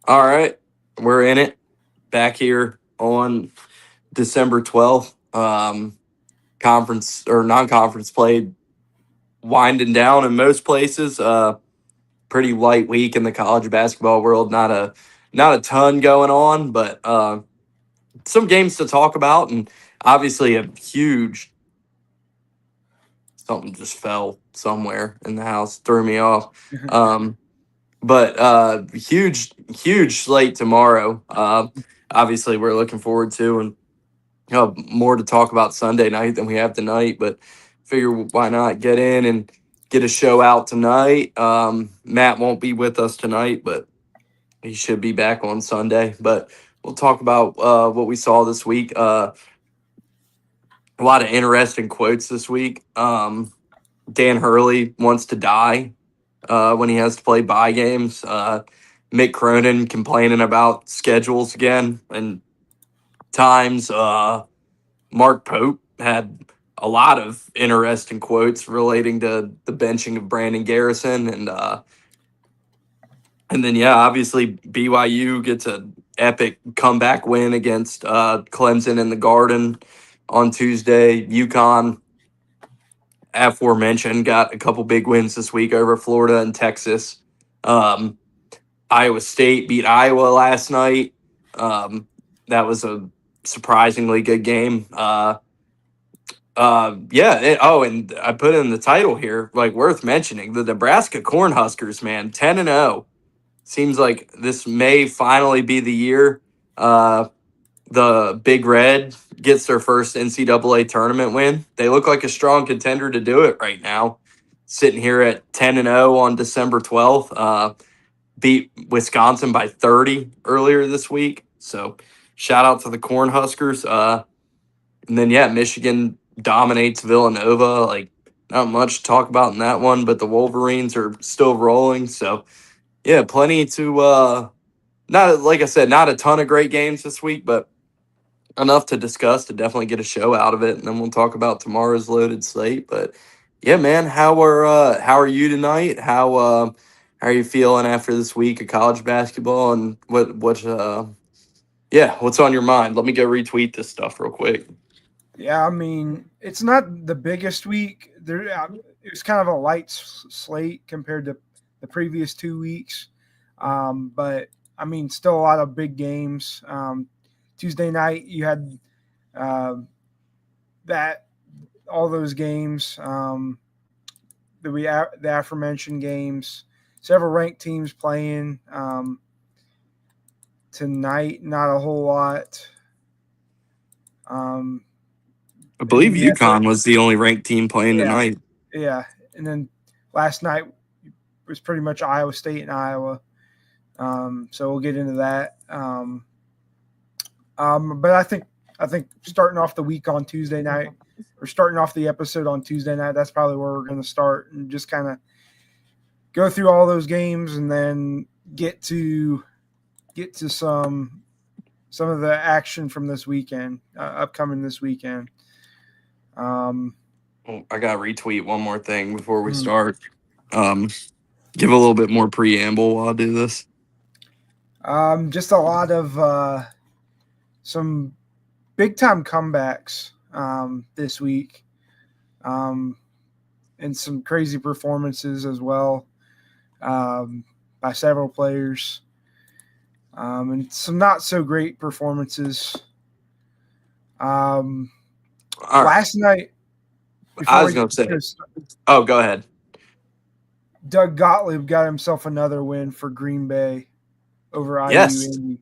All right, we're in it. Back here on December 12th. Conference or non-conference play winding down in most places. Pretty light week in the college basketball world. Not a ton going on, but some games to talk about, and obviously a huge something just fell somewhere in the house, threw me off. Um, but huge slate tomorrow. Obviously, we're looking forward to, and more to talk about Sunday night than we have tonight. But figure why not get in and get a show out tonight. Matt won't be with us tonight, but he should be back on Sunday. But we'll talk about what we saw this week. A lot of interesting quotes this week. Dan Hurley wants to die when he has to play bye games. Mick Cronin complaining about schedules again and times. Mark Pope had a lot of interesting quotes relating to the benching of Brandon Garrison, and then obviously BYU gets a epic comeback win against Clemson in the Garden on Tuesday. UConn, aforementioned, got a couple big wins this week over Florida and Texas. Iowa State beat Iowa last night. That was a surprisingly good game. And I put in the title here, like worth mentioning, the Nebraska Cornhuskers, man, 10-0. Seems like this may finally be the year the Big Red gets their first NCAA tournament win. They look like a strong contender to do it right now. Sitting here at 10-0 on December 12th. Beat Wisconsin by 30 earlier this week. So shout out to the Cornhuskers. And then, Michigan dominates Villanova. Like, not much to talk about in that one, but the Wolverines are still rolling. So, plenty to not, like I said, not a ton of great games this week, but enough to discuss to definitely get a show out of it. And then we'll talk about tomorrow's loaded slate. But yeah, man, how are you tonight? How are you feeling after this week of college basketball, and what's on your mind? Let me go retweet this stuff real quick. Yeah, I mean, it's not the biggest week. It was kind of a light slate compared to the previous 2 weeks. But, I mean, still a lot of big games. Tuesday night, you had all those games, the aforementioned games, several ranked teams playing. Tonight, not a whole lot. I believe Then UConn was the only ranked team playing yeah, tonight. yeah. And then last night was pretty much Iowa State and Iowa. So we'll get into that. But I think starting off the week on Tuesday night, or starting off the episode on Tuesday night, that's probably where we're going to start and just kind of go through all those games and then get to some of the action from this weekend, upcoming this weekend. I got to retweet one more thing before we start. Give a little bit more preamble while I do this. Just a lot of some big time comebacks this week, and some crazy performances as well by several players, and some not so great performances. Last night, I was going to say, oh, go ahead. Doug Gottlieb got himself another win for Green Bay over IU Indy.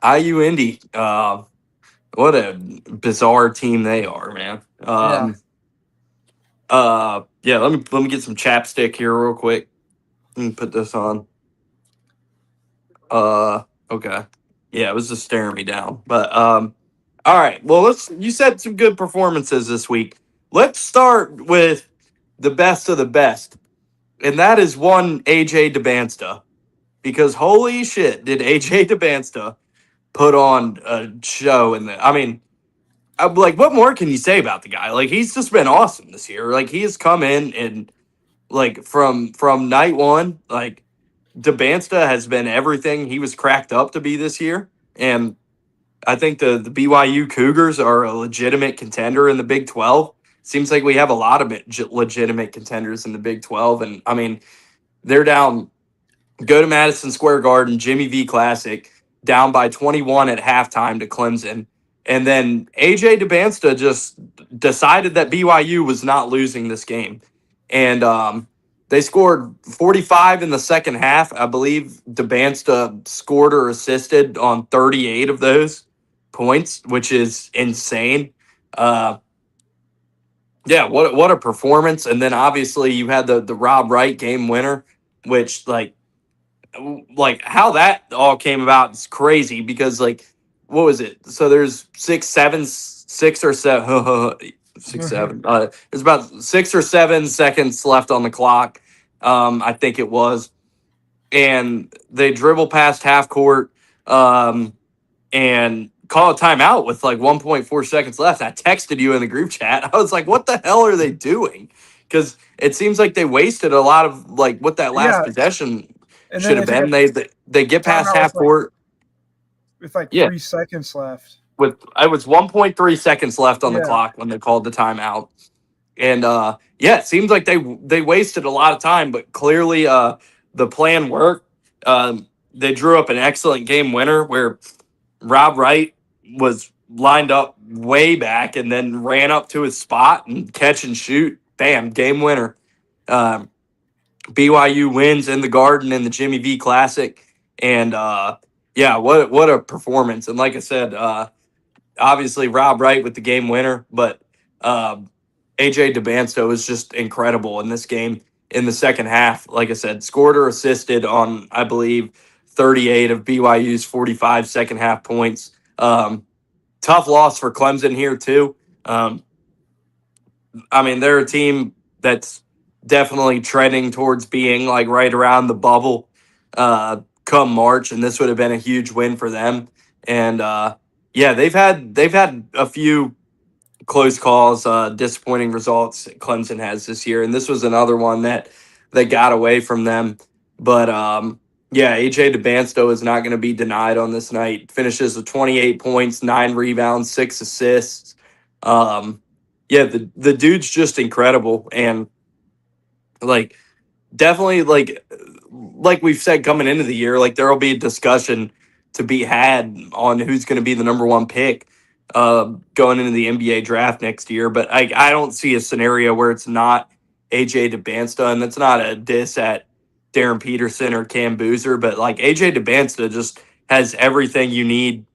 IU Indy. What a bizarre team they are, man. Let me get some chapstick here real quick. Let me put this on. Okay. Yeah, it was just staring me down. But all right. Well, you said some good performances this week. Let's start with the best of the best. And that is one AJ Dybansta. Because holy shit, did AJ Dybansta put on a show I'm like, what more can you say about the guy? Like, he's just been awesome this year. Like, he has come in and like from night one, like Dybansta has been everything he was cracked up to be this year, and I think the BYU Cougars are a legitimate contender in the Big 12. Seems like we have a lot of legitimate contenders in the Big 12, and I mean they're down. Go to Madison Square Garden, Jimmy V Classic, down by 21 at halftime to Clemson. And then AJ Dybansta just decided that BYU was not losing this game. And they scored 45 in the second half. I believe Dybansta scored or assisted on 38 of those points, which is insane. Yeah, what a performance. And then obviously you had the Rob Wright game winner, which like how that all came about is crazy because like what was it, so there's 6 or 7 there's about 6 or 7 seconds left on the clock, I think it was, and they dribble past half court, and call a timeout with like 1.4 seconds left. I texted you in the group chat. I was like, what the hell are they doing? Because it seems like they wasted a lot of like what that last possession and should have been. They get past half court with like 3 seconds left. With it was 1.3 seconds left on the clock when they called the timeout, and it seems like they wasted a lot of time, but clearly the plan worked. They drew up an excellent game winner where Rob Wright was lined up way back and then ran up to his spot and catch and shoot. Bam, game winner. BYU wins in the Garden in the Jimmy V Classic. And, what a performance. And like I said, obviously Rob Wright with the game winner, but AJ Dybansta was just incredible in this game in the second half. Like I said, scored or assisted on, I believe, 38 of BYU's 45 second half points. Tough loss for Clemson here too. I mean, they're a team that's definitely trending towards being like right around the bubble come March, and this would have been a huge win for them. And they've had a few close calls, disappointing results Clemson has this year, and this was another one that got away from them. But AJ Dybansta is not going to be denied on this night. Finishes with 28 points, 9 rebounds, 6 assists. The dude's just incredible, and like definitely like we've said coming into the year, like there will be a discussion to be had on who's going to be the number one pick going into the NBA draft next year. But I don't see a scenario where it's not AJ Dybansta, and that's not a diss at Darren Peterson or Cam Boozer, but like AJ Dybansta just has everything you need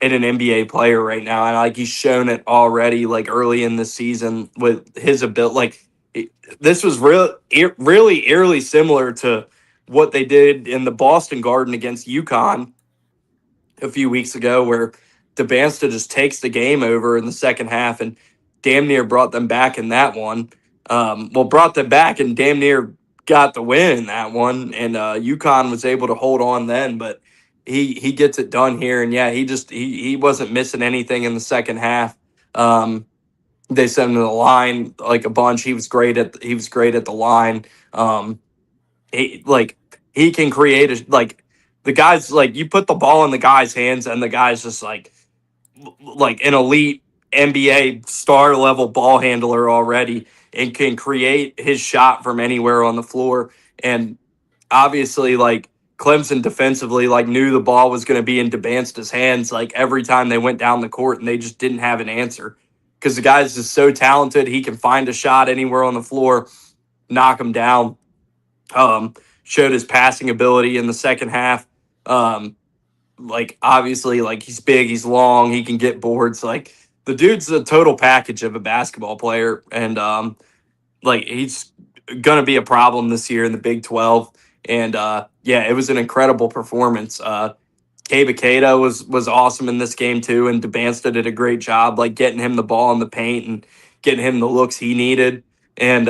in an NBA player right now, and like he's shown it already, like early in the season with his ability. Like this was really eerily similar to what they did in the Boston Garden against UConn a few weeks ago, where Dybansta just takes the game over in the second half and damn near brought them back in that one. Brought them back and damn near got the win in that one, and UConn was able to hold on then, but he gets it done here, and he wasn't missing anything in the second half. They sent him to the line like a bunch. He was great at the line. He can create the guys, like you put the ball in the guy's hands and the guy's just like an elite NBA star level ball handler already, and can create his shot from anywhere on the floor. And obviously, like Clemson defensively, like knew the ball was going to be in Dybansta's hands, like every time they went down the court, and they just didn't have an answer because the guy's just so talented. He can find a shot anywhere on the floor, knock him down. Showed his passing ability in the second half. Obviously, like he's big, he's long, he can get boards. Like the dude's a total package of a basketball player, and he's gonna be a problem this year in the Big 12. And it was an incredible performance. Keba was awesome in this game too, and Dybansta did a great job, like getting him the ball in the paint and getting him the looks he needed. And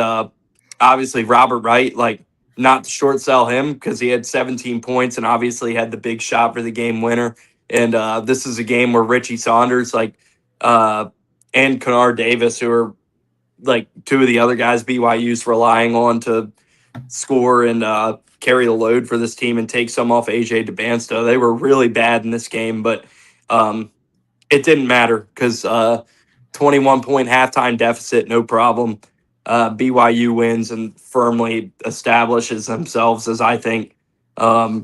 obviously Robert Wright, like not to short sell him because he had 17 points and obviously had the big shot for the game winner. And this is a game where Richie Saunders, and Kennard Davis, who are like two of the other guys BYU's relying on to score and carry the load for this team and take some off AJ Dybansta. They were really bad in this game, but it didn't matter because 21-point halftime deficit, no problem. BYU wins and firmly establishes themselves as, I think, a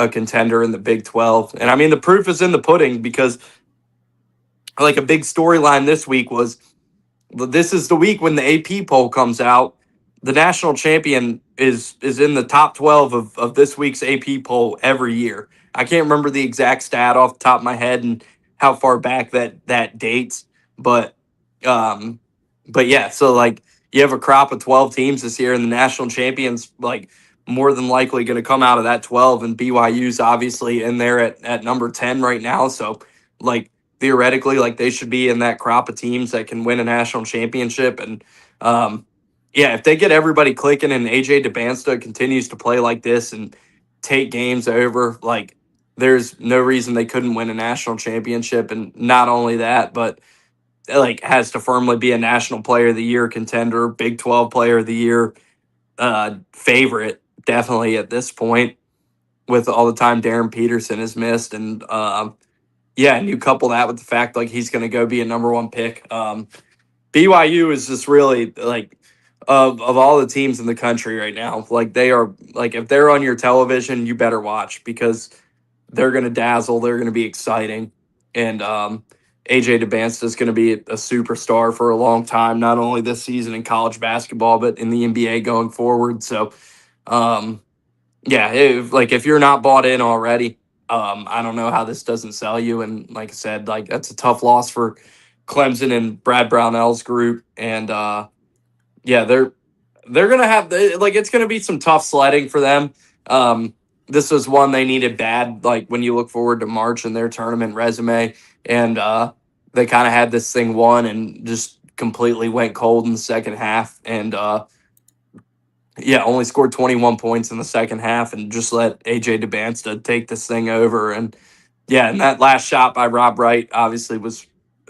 contender in the Big 12. And I mean, the proof is in the pudding because, like, a big storyline this week was this is the week when the AP poll comes out. The national champion is in the top 12 of this week's AP poll every year. I can't remember the exact stat off the top of my head and how far back that dates, but yeah, so like you have a crop of 12 teams this year and the national champions like more than likely going to come out of that 12, and BYU's obviously in there at number 10 right now, so like theoretically, like they should be in that crop of teams that can win a national championship. And yeah, if they get everybody clicking and AJ Dybansta continues to play like this and take games over, like there's no reason they couldn't win a national championship. And not only that, but like has to firmly be a national player of the year contender, Big 12 player of the year favorite, definitely at this point with all the time Darren Peterson has missed. And yeah, and you couple that with the fact like he's going to go be a number one pick. BYU is just really like of all the teams in the country right now. Like they are like if they're on your television, you better watch because they're going to dazzle. They're going to be exciting, and AJ Dybansta is going to be a superstar for a long time. Not only this season in college basketball, but in the NBA going forward. So, yeah, if you're not bought in already. I don't know how this doesn't sell you. And like I said, like that's a tough loss for Clemson and Brad Brownell's group. And yeah, they're gonna have like it's gonna be some tough sledding for them. This was one they needed bad. Like when you look forward to March and their tournament resume, and they kind of had this thing won and just completely went cold in the second half. And yeah, only scored 21 points in the second half and just let AJ Dybansta take this thing over. And yeah, and that last shot by Rob Wright obviously was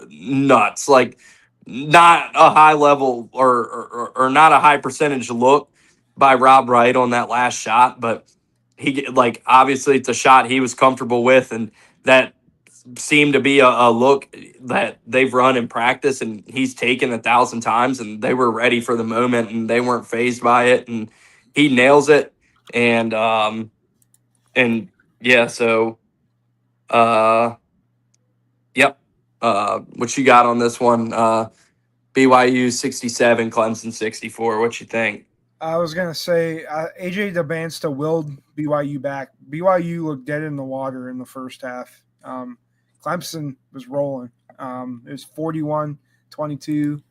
nuts. Like not a high level or not a high percentage look by Rob Wright on that last shot, but he like obviously it's a shot he was comfortable with, and that seemed to be a look that they've run in practice and he's taken 1,000 times, and they were ready for the moment and they weren't fazed by it, and he nails it. And yeah, so yep. What you got on this one? BYU 67, Clemson 64. What you think? I was going to say AJ Dybansta willed BYU back. BYU looked dead in the water in the first half. Clemson was rolling. It was 41-22.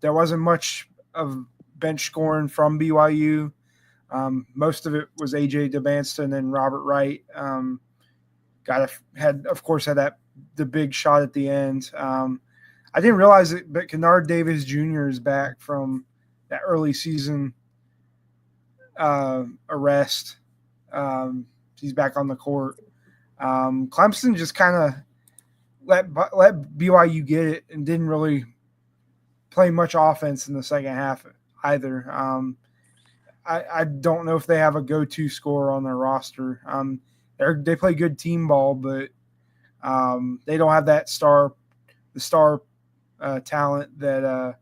There wasn't much of bench scoring from BYU. Most of it was AJ Dybansta and then Robert Wright. Had the big shot at the end. I didn't realize it, but Kennard Davis Jr. is back from that early season arrest. He's back on the court. Clemson just kind of let BYU get it and didn't really play much offense in the second half either. I don't know if they have a go-to scorer on their roster. They play good team ball, but they don't have the star talent that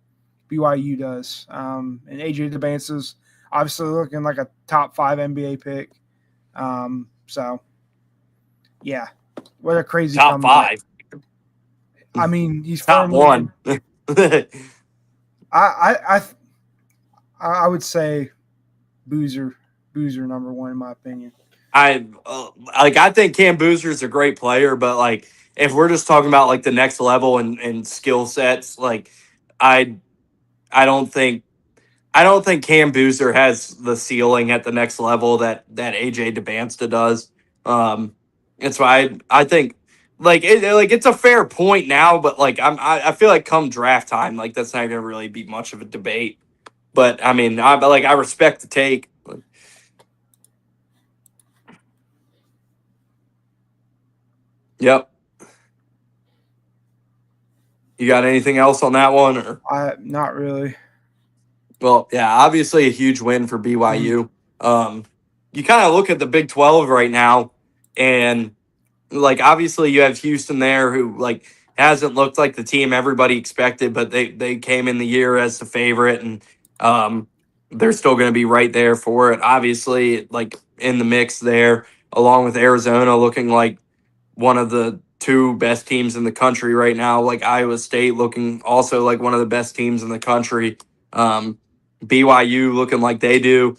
BYU does. And AJ Dybansta's obviously looking like a top 5 NBA pick. So yeah, what a crazy top comeback. 5. I mean, he's top 1. I would say Boozer number 1 in my opinion. I think Cam Boozer is a great player, but like if we're just talking about like the next level and skill sets, like I don't think Cam Boozer has the ceiling at the next level that AJ Dybansta does. That's why I think it's a fair point now, but like I feel like come draft time, like that's not gonna really be much of a debate. But I mean, I respect the take. Yep. You got anything else on that one? Or Not really. well, yeah, obviously a huge win for BYU. you kind of look at the Big 12 right now, and like obviously you have Houston there who like hasn't looked like the team everybody expected, but they came in the year as the favorite, and um, they're still going to be right there for it. Obviously, like in the mix there, along with Arizona looking like one of the two best teams in the country right now, like Iowa State looking also like one of the best teams in the country. Um, BYU looking like they do.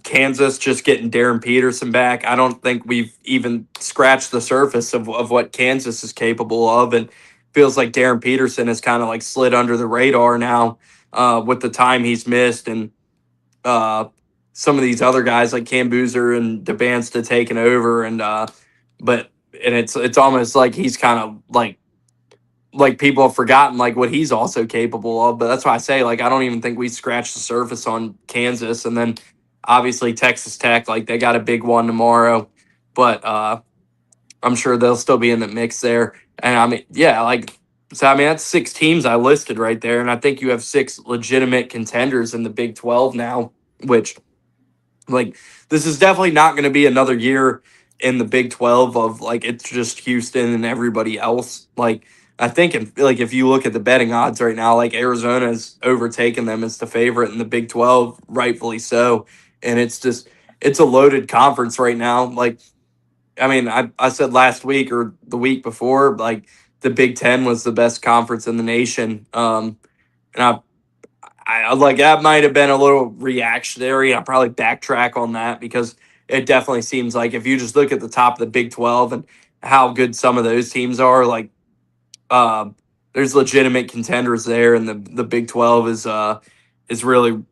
Kansas just getting Darren Peterson back. I don't think we've even scratched the surface of what Kansas is capable of. And feels like Darren Peterson has kind of like slid under the radar now with the time he's missed. And uh, some of these other guys like Cam Boozer and Dybansta taking over. And it's almost like he's kind of like people have forgotten like what he's also capable of. But that's why I say like I don't even think we scratched the surface on Kansas. And then obviously Texas Tech, like they got a big one tomorrow, but I'm sure they'll still be in the mix there. And I mean, yeah, like so I mean that's 6 teams I listed right there, and I think you have 6 legitimate contenders in the Big 12 now, which like this is definitely not going to be another year in the Big 12 of like it's just Houston and everybody else. Like I think if you look at the betting odds right now, like Arizona's overtaken them as the favorite in the Big 12, rightfully so. And it's a loaded conference right now. Like I mean, I said last week or the week before, like the Big 10 was the best conference in the nation. And I like that might have been a little reactionary. I'll probably backtrack on that because it definitely seems like if you just look at the top of the Big 12 and how good some of those teams are, like there's legitimate contenders there, and the Big 12 is really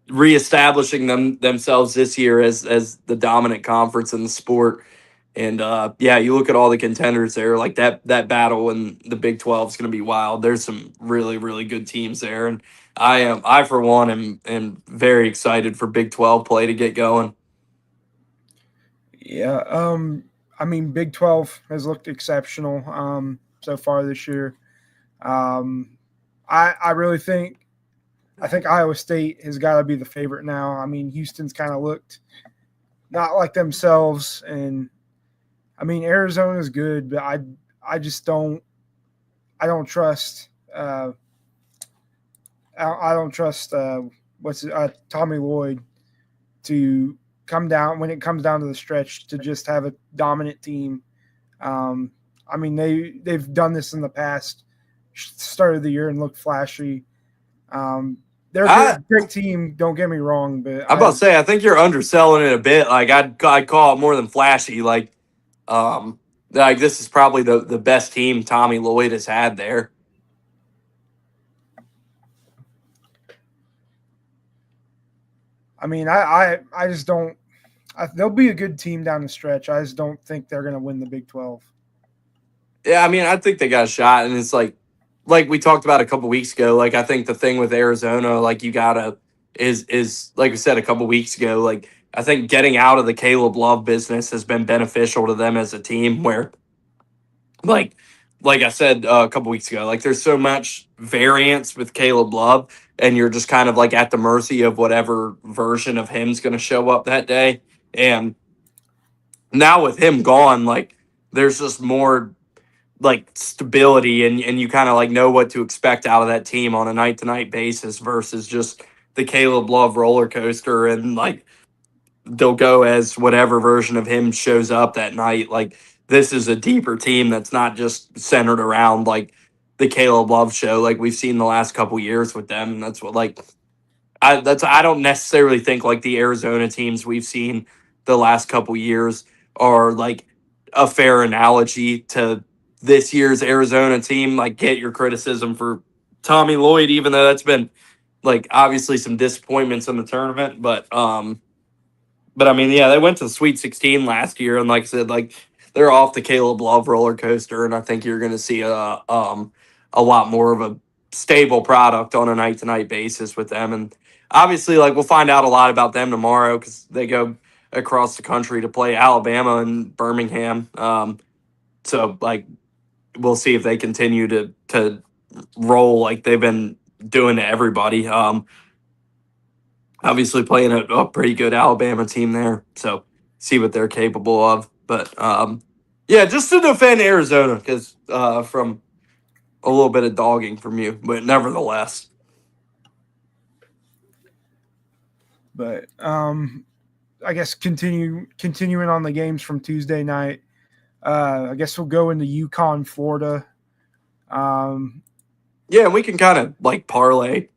reestablishing themselves this year as the dominant conference in the sport. And yeah, you look at all the contenders there, like that battle in the Big 12 is going to be wild. There's some really, really good teams there. And I for one am very excited for Big 12 play to get going. Yeah. I mean, Big 12 has looked exceptional so far this year. I really I think Iowa State has got to be the favorite now. I mean, Houston's kind of looked not like themselves, and I mean Arizona's good, but I just don't trust I don't trust Tommy Lloyd to come down when it comes down to the stretch to just have a dominant team. I mean they've done this in the past, started the year and looked flashy. They're a great team. Don't get me wrong, but I'm about to say I think you're underselling it a bit. Like I'd call it more than flashy. Like this is probably the best team Tommy Lloyd has had there. I mean, I just don't. They'll be a good team down the stretch. I just don't think they're going to win the Big 12. Yeah, I mean, I think they got a shot, and it's like we talked about a couple weeks ago. Like I think the thing with Arizona, like you gotta is like we said a couple weeks ago. Like I think getting out of the Caleb Love business has been beneficial to them as a team. Where like like I said a couple weeks ago, like there's so much variance with Caleb Love, and you're just kind of like at the mercy of whatever version of him's going to show up that day. And now with him gone, like there's just more like stability, and you kind of like know what to expect out of that team on a night to night basis versus just the Caleb Love roller coaster, and like they'll go as whatever version of him shows up that night. Like this is a deeper team that's not just centered around like the Caleb Love show like we've seen the last couple years with them. And that's what like I don't necessarily think like the Arizona teams we've seen the last couple years are like a fair analogy to this year's Arizona team. Like get your criticism for Tommy Lloyd, even though that's been like obviously some disappointments in the tournament, but I mean, yeah, they went to the Sweet 16 last year, and like I said, like they're off the Caleb Love roller coaster, and I think you're going to see a lot more of a stable product on a night to night basis with them. And obviously, like we'll find out a lot about them tomorrow because they go across the country to play Alabama and Birmingham. So like we'll see if they continue to roll like they've been doing to everybody. obviously playing a pretty good Alabama team there. So see what they're capable of. But yeah, just to defend Arizona because from a little bit of dogging from you, but nevertheless. But I guess continuing on the games from Tuesday night. I guess we'll go into UConn, Florida. Yeah, and we can kind of like parlay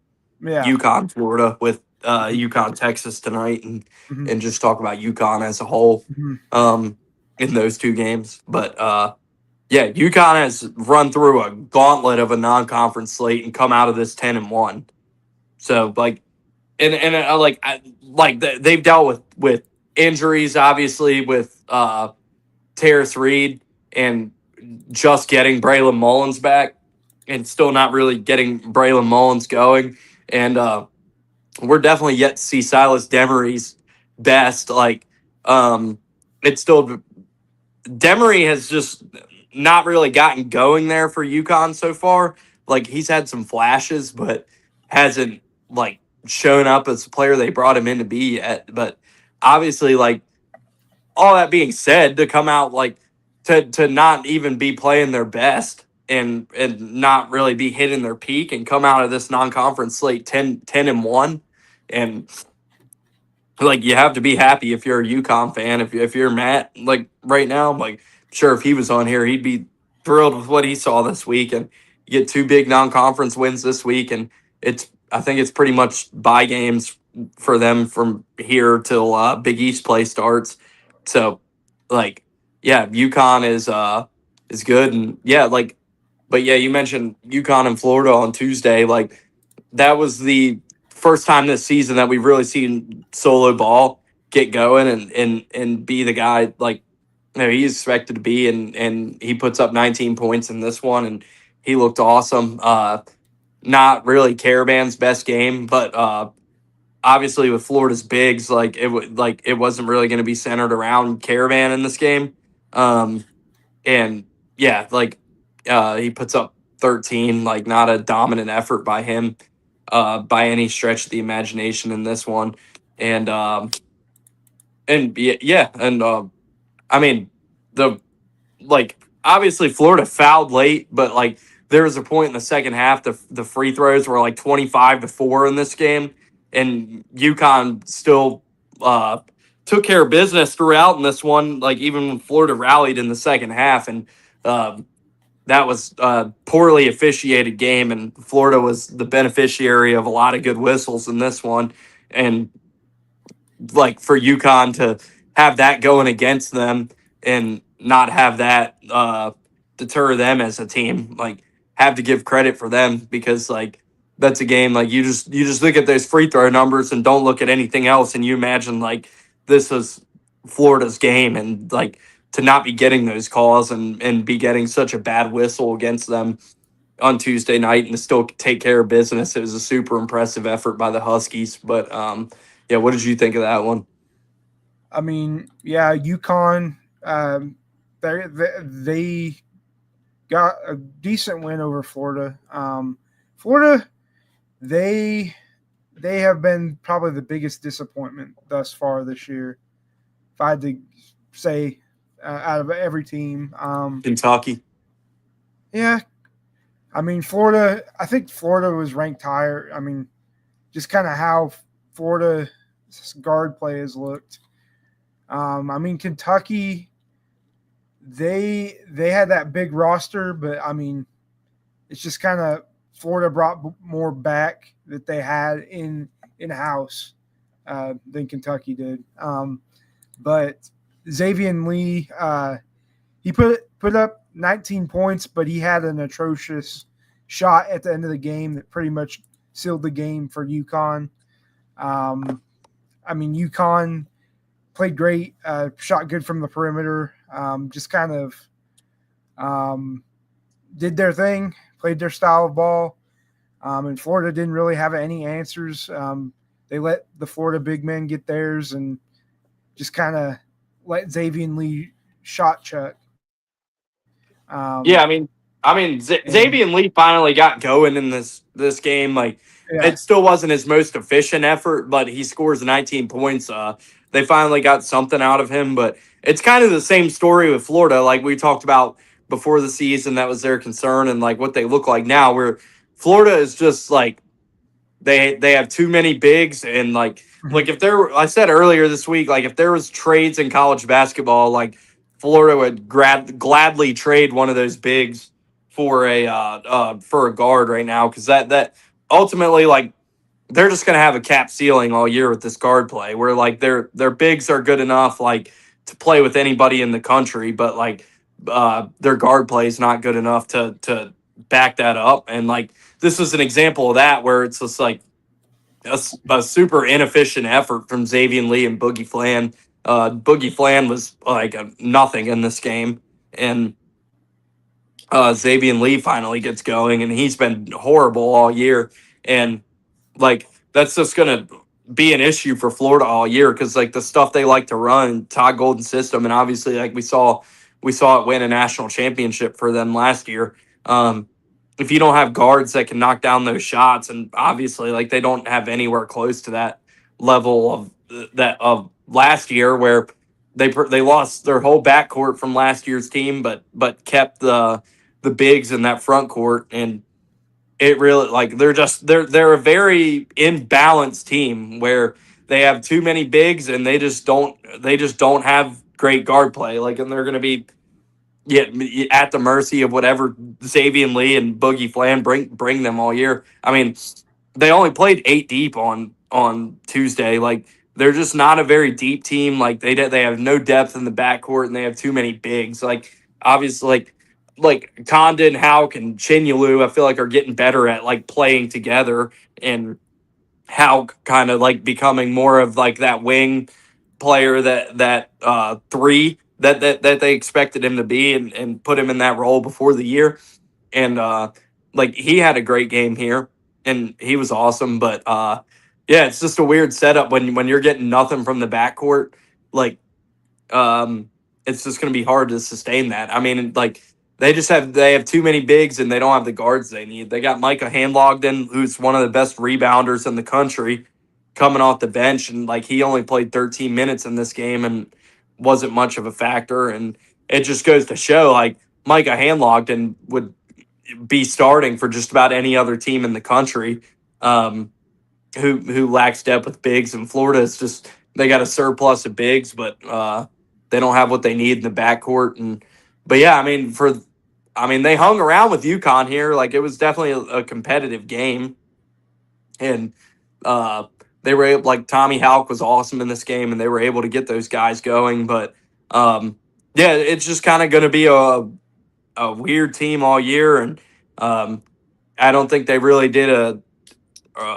Yeah. UConn, Florida with UConn, Texas tonight, Mhm. and just talk about UConn as a whole Mhm. in those two games. But yeah, UConn has run through a gauntlet of a non-conference slate and come out of this 10-1. So like, they've dealt with injuries, obviously with Terrace Reed and just getting Braylon Mullins back, and still not really getting Braylon Mullins going, and we're definitely yet to see Silas Demery's best. Like, it's still Demery has just not really gotten going there for UConn so far. Like, he's had some flashes, but hasn't like shown up as the player they brought him in to be yet. But obviously, like, all that being said, to come out like to not even be playing their best and not really be hitting their peak and come out of this non-conference slate 10-1, and like, you have to be happy if you're a UConn fan. If you're Matt, like, right now, like, sure, if he was on here, he'd be thrilled with what he saw this week. And you get two big non-conference wins this week, and I think it's pretty much bye games for them from here till Big East play starts. So, like, yeah, UConn is good, and yeah, like, but yeah, you mentioned UConn and Florida on Tuesday. Like, that was the first time this season that we've really seen Solo Ball get going and be the guy, like, he's expected to be, and he puts up 19 points in this one, and he looked awesome. Not really Caravan's best game, but obviously with Florida's bigs, like, it wasn't really going to be centered around Caravan in this game. And yeah, like, he puts up 13, like, not a dominant effort by him by any stretch of the imagination in this one. And yeah, and I mean, the like, obviously Florida fouled late, but like, there was a point in the second half the free throws were like 25-4 in this game, and UConn still took care of business throughout in this one. Like, even when Florida rallied in the second half, and that was a poorly officiated game, and Florida was the beneficiary of a lot of good whistles in this one. And like, for UConn to have that going against them and not have that deter them as a team, like, have to give credit for them, because like, that's a game, like, you just look at those free throw numbers and don't look at anything else, and you imagine like this is Florida's game, and like, to not be getting those calls and be getting such a bad whistle against them on Tuesday night and to still take care of business. It was a super impressive effort by the Huskies. But yeah, what did you think of that one? I mean, yeah, UConn, they got a decent win over Florida. Florida, they have been probably the biggest disappointment thus far this year. If I had to say, out of every team, Kentucky. yeah, I mean, Florida. I think Florida was ranked higher. I mean, just kind of how Florida's guard play has looked. I mean, Kentucky, they had that big roster, but I mean, it's just kind of Florida brought more back that they had in house than Kentucky did. But Xavier Lee, he put up 19 points, but he had an atrocious shot at the end of the game that pretty much sealed the game for UConn. I mean, UConn played great, shot good from the perimeter, just kind of did their thing, played their style of ball. And Florida didn't really have any answers. They let the Florida big men get theirs and just kind of let Xavier Lee shot chuck. Yeah, I mean, Xavier Lee finally got going in this game. Like, Yeah. it still wasn't his most efficient effort, but he scores 19 points. They finally got something out of him, but it's kind of the same story with Florida, like we talked about before the season. That was their concern, and like what they look like now, where Florida is just like they have too many bigs, and like if there I said earlier this week, like if there was trades in college basketball, like Florida would gladly trade one of those bigs for a guard right now, because that ultimately, like, they're just gonna have a cap ceiling all year with this guard play, where like their bigs are good enough like to play with anybody in the country, but like their guard play is not good enough to back that up. And like this was an example of that, where it's just like a super inefficient effort from Xavier Lee and Boogie Flan. Boogie Flan was like nothing in this game, and Xavier Lee finally gets going, and he's been horrible all year. And like that's just gonna be an issue for Florida all year, because like the stuff they like to run, Todd Golden system, and obviously like we saw it win a national championship for them last year. If you don't have guards that can knock down those shots, and obviously like they don't have anywhere close to that level of last year, where they lost their whole backcourt from last year's team, but kept the bigs in that front court. And it really, like, they're a very imbalanced team, where they have too many bigs, and they just don't have great guard play, like, and they're going to be at the mercy of whatever Xavier Lee and Boogie Flan bring them all year. I mean, they only played 8 deep on Tuesday. Like, they're just not a very deep team. Like, they have no depth in the backcourt, and they have too many bigs. Like, obviously, like Condon, Hauk, and Chinyelu, I feel like are getting better at like playing together, and Hauk kind of like becoming more of like that wing player, that three that they expected him to be, and put him in that role before the year. And like he had a great game here, and he was awesome. But yeah, it's just a weird setup when you're getting nothing from the backcourt. Like it's just going to be hard to sustain that. I mean, like they have too many bigs, and they don't have the guards they need. They got Micah Handlogden, who's one of the best rebounders in the country, coming off the bench, and like he only played 13 minutes in this game and wasn't much of a factor. And it just goes to show, like, Micah Handlogden would be starting for just about any other team in the country, um, who lacks depth with bigs. And Florida is just, they got a surplus of bigs, but they don't have what they need in the backcourt. And but yeah, I mean they hung around with UConn here. Like, it was definitely a competitive game, and they were able, like, Tommy Hauk was awesome in this game, and they were able to get those guys going. But yeah, it's just kind of going to be a weird team all year. And I don't think they really did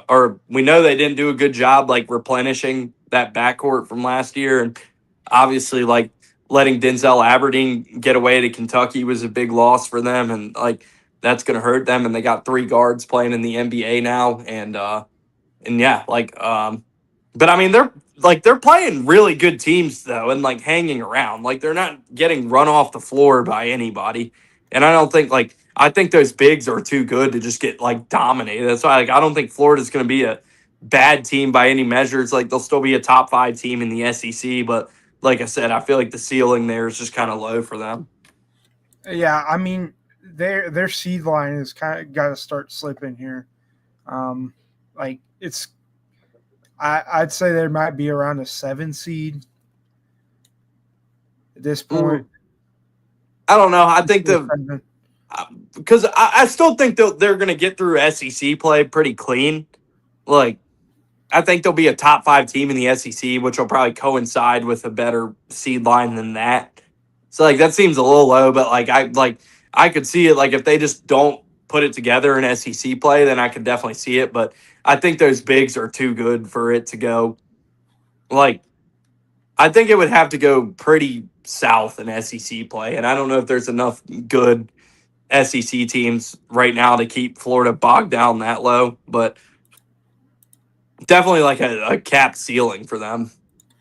or we know they didn't do a good job like replenishing that backcourt from last year. And obviously, like, letting Denzel Aberdeen get away to Kentucky was a big loss for them, and like that's going to hurt them. And they got 3 guards playing in the NBA now, and yeah, like but I mean they're playing really good teams though, and like hanging around. Like, they're not getting run off the floor by anybody. And I don't think, like, I think those bigs are too good to just get like dominated. That's why, like, I don't think Florida's going to be a bad team by any measures. Like, they'll still be a top 5 team in the SEC, but like I said, I feel like the ceiling there is just kind of low for them. Yeah, I mean their seed line is kind of got to start slipping here. Like it's, I'd say there might be around a 7 seed at this point. I don't know. I think because I still think they're going to get through SEC play pretty clean. Like, I think they'll be a top 5 team in the SEC, which will probably coincide with a better seed line than that. So like that seems a little low, but I could see it. Like, if they just don't put it together in SEC play, then I could definitely see it. But I think those bigs are too good for it to go. Like, I think it would have to go pretty south in SEC play, and I don't know if there's enough good SEC teams right now to keep Florida bogged down that low. But definitely like a capped ceiling for them.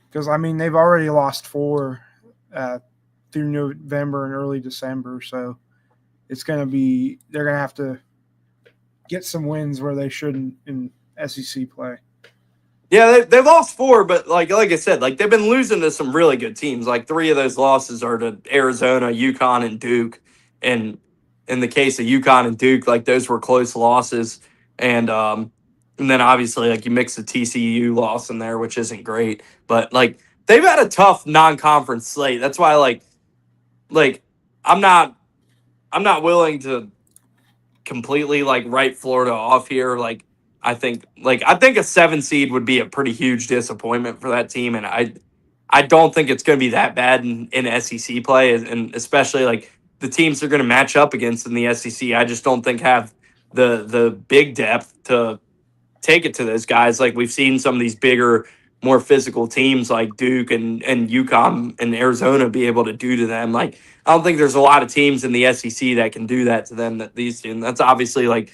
Because I mean they've already lost 4 through November and early December, so it's going to be, they're going to have to, get some wins where they shouldn't in SEC play. Yeah, they lost 4, but like I said, like they've been losing to some really good teams. Like 3 of those losses are to Arizona, UConn, and Duke. And in the case of UConn and Duke, like those were close losses. And then obviously like you mix the TCU loss in there, which isn't great. But like they've had a tough non-conference slate. That's why like I'm not willing to completely like write Florida off here. Like I think a 7 seed would be a pretty huge disappointment for that team, and I don't think it's going to be that bad in SEC play, and especially like the teams they're going to match up against in the SEC. I just don't think have the big depth to take it to those guys. Like we've seen some of these bigger, more physical teams like Duke and UConn and Arizona be able to do to them. Like I don't think there's a lot of teams in the SEC that can do that to them. That these do. And that's obviously like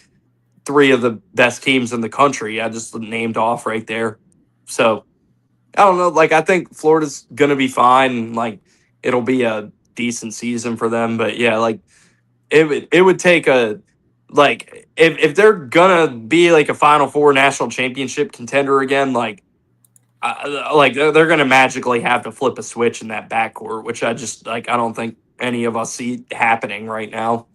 3 of the best teams in the country. I just named off right there. So I don't know. Like I think Florida's gonna be fine. Like it'll be a decent season for them. But yeah, like it would take a like if they're gonna be like a Final Four national championship contender again, like they're gonna magically have to flip a switch in that backcourt, which I just like I don't think any of us see happening right now.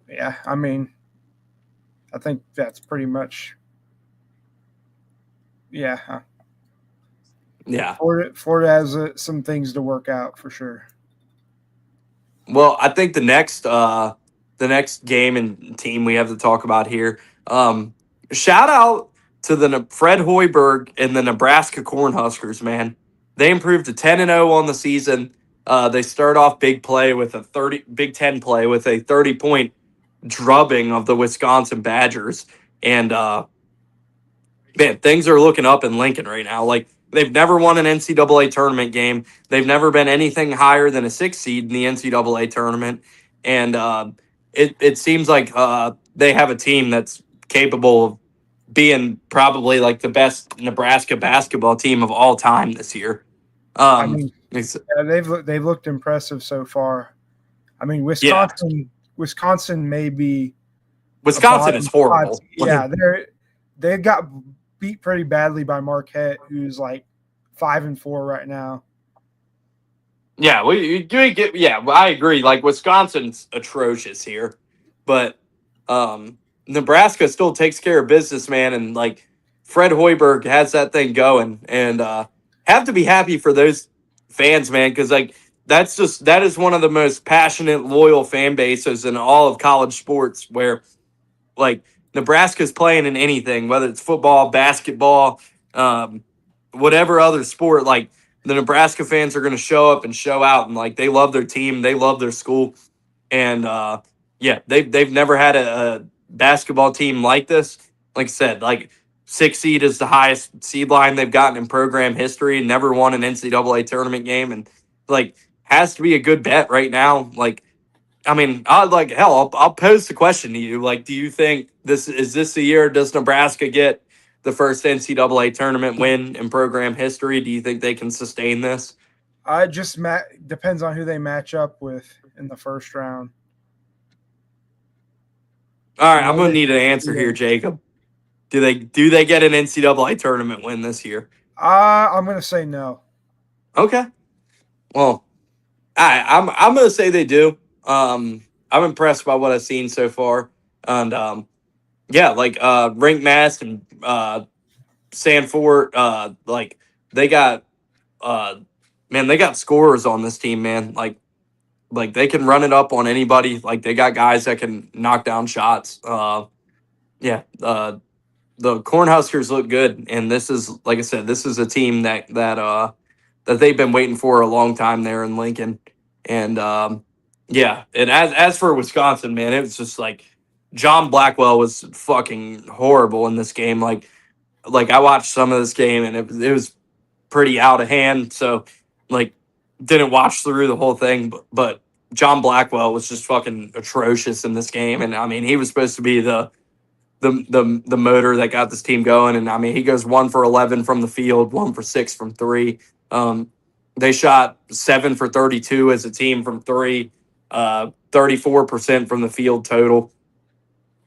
Yeah, I mean, I think that's pretty much. Yeah, Yeah. Florida has some things to work out for sure. Well, I think the next game and team we have to talk about here. Shout out to the Fred Hoiberg and the Nebraska Cornhuskers, man. They improved to 10-0 on the season. They start off Big Ten play with a 30-point drubbing of the Wisconsin Badgers, and man, things are looking up in Lincoln right now. Like they've never won an NCAA tournament game. They've never been anything higher than a 6 seed in the NCAA tournament, and it seems like they have a team that's capable of being probably like the best Nebraska basketball team of all time this year. I mean, yeah, they've looked impressive so far. I mean, Wisconsin may be. Wisconsin is horrible. Yeah, they got beat pretty badly by Marquette, who's like 5-4 right now. Yeah, I agree. Like Wisconsin's atrocious here, but Nebraska still takes care of business, man. And like Fred Hoiberg has that thing going, and have to be happy for those fans, man, because like that is one of the most passionate, loyal fan bases in all of college sports, where like Nebraska's playing in anything, whether it's football, basketball, whatever other sport. Like the Nebraska fans are going to show up and show out, and like they love their team, they love their school, and yeah, they've never had a basketball team like this. Like I said, like 6 seed is the highest seed line they've gotten in program history. Never won an NCAA tournament game, and like has to be a good bet right now. Like I mean, I'll pose the question to you. Like, do you think this the year? Does Nebraska get the first NCAA tournament win in program history? Do you think they can sustain this? I just depends on who they match up with in the first round. All right, I'm gonna need an answer here, Jacob. Do they get an NCAA tournament win this year? I'm gonna say no. Okay. Well, I'm gonna say they do. I'm impressed by what I've seen so far, and yeah, like Rink Mast and Sanford, like they got man, they got scorers on this team, man. Like they can run it up on anybody. Like they got guys that can knock down shots. Yeah, the Cornhuskers look good, and this is like I said, this is a team that they've been waiting for a long time there in Lincoln, and yeah, and as for Wisconsin, man, it was just like John Blackwell was fucking horrible in this game. Like I watched some of this game, and it was pretty out of hand. So like didn't watch through the whole thing, but John Blackwell was just fucking atrocious in this game, and I mean he was supposed to be the motor that got this team going, and I mean he goes 1 for 11 from the field, 1 for 6 from 3. They shot 7 for 32 as a team from 3. 34% from the field total.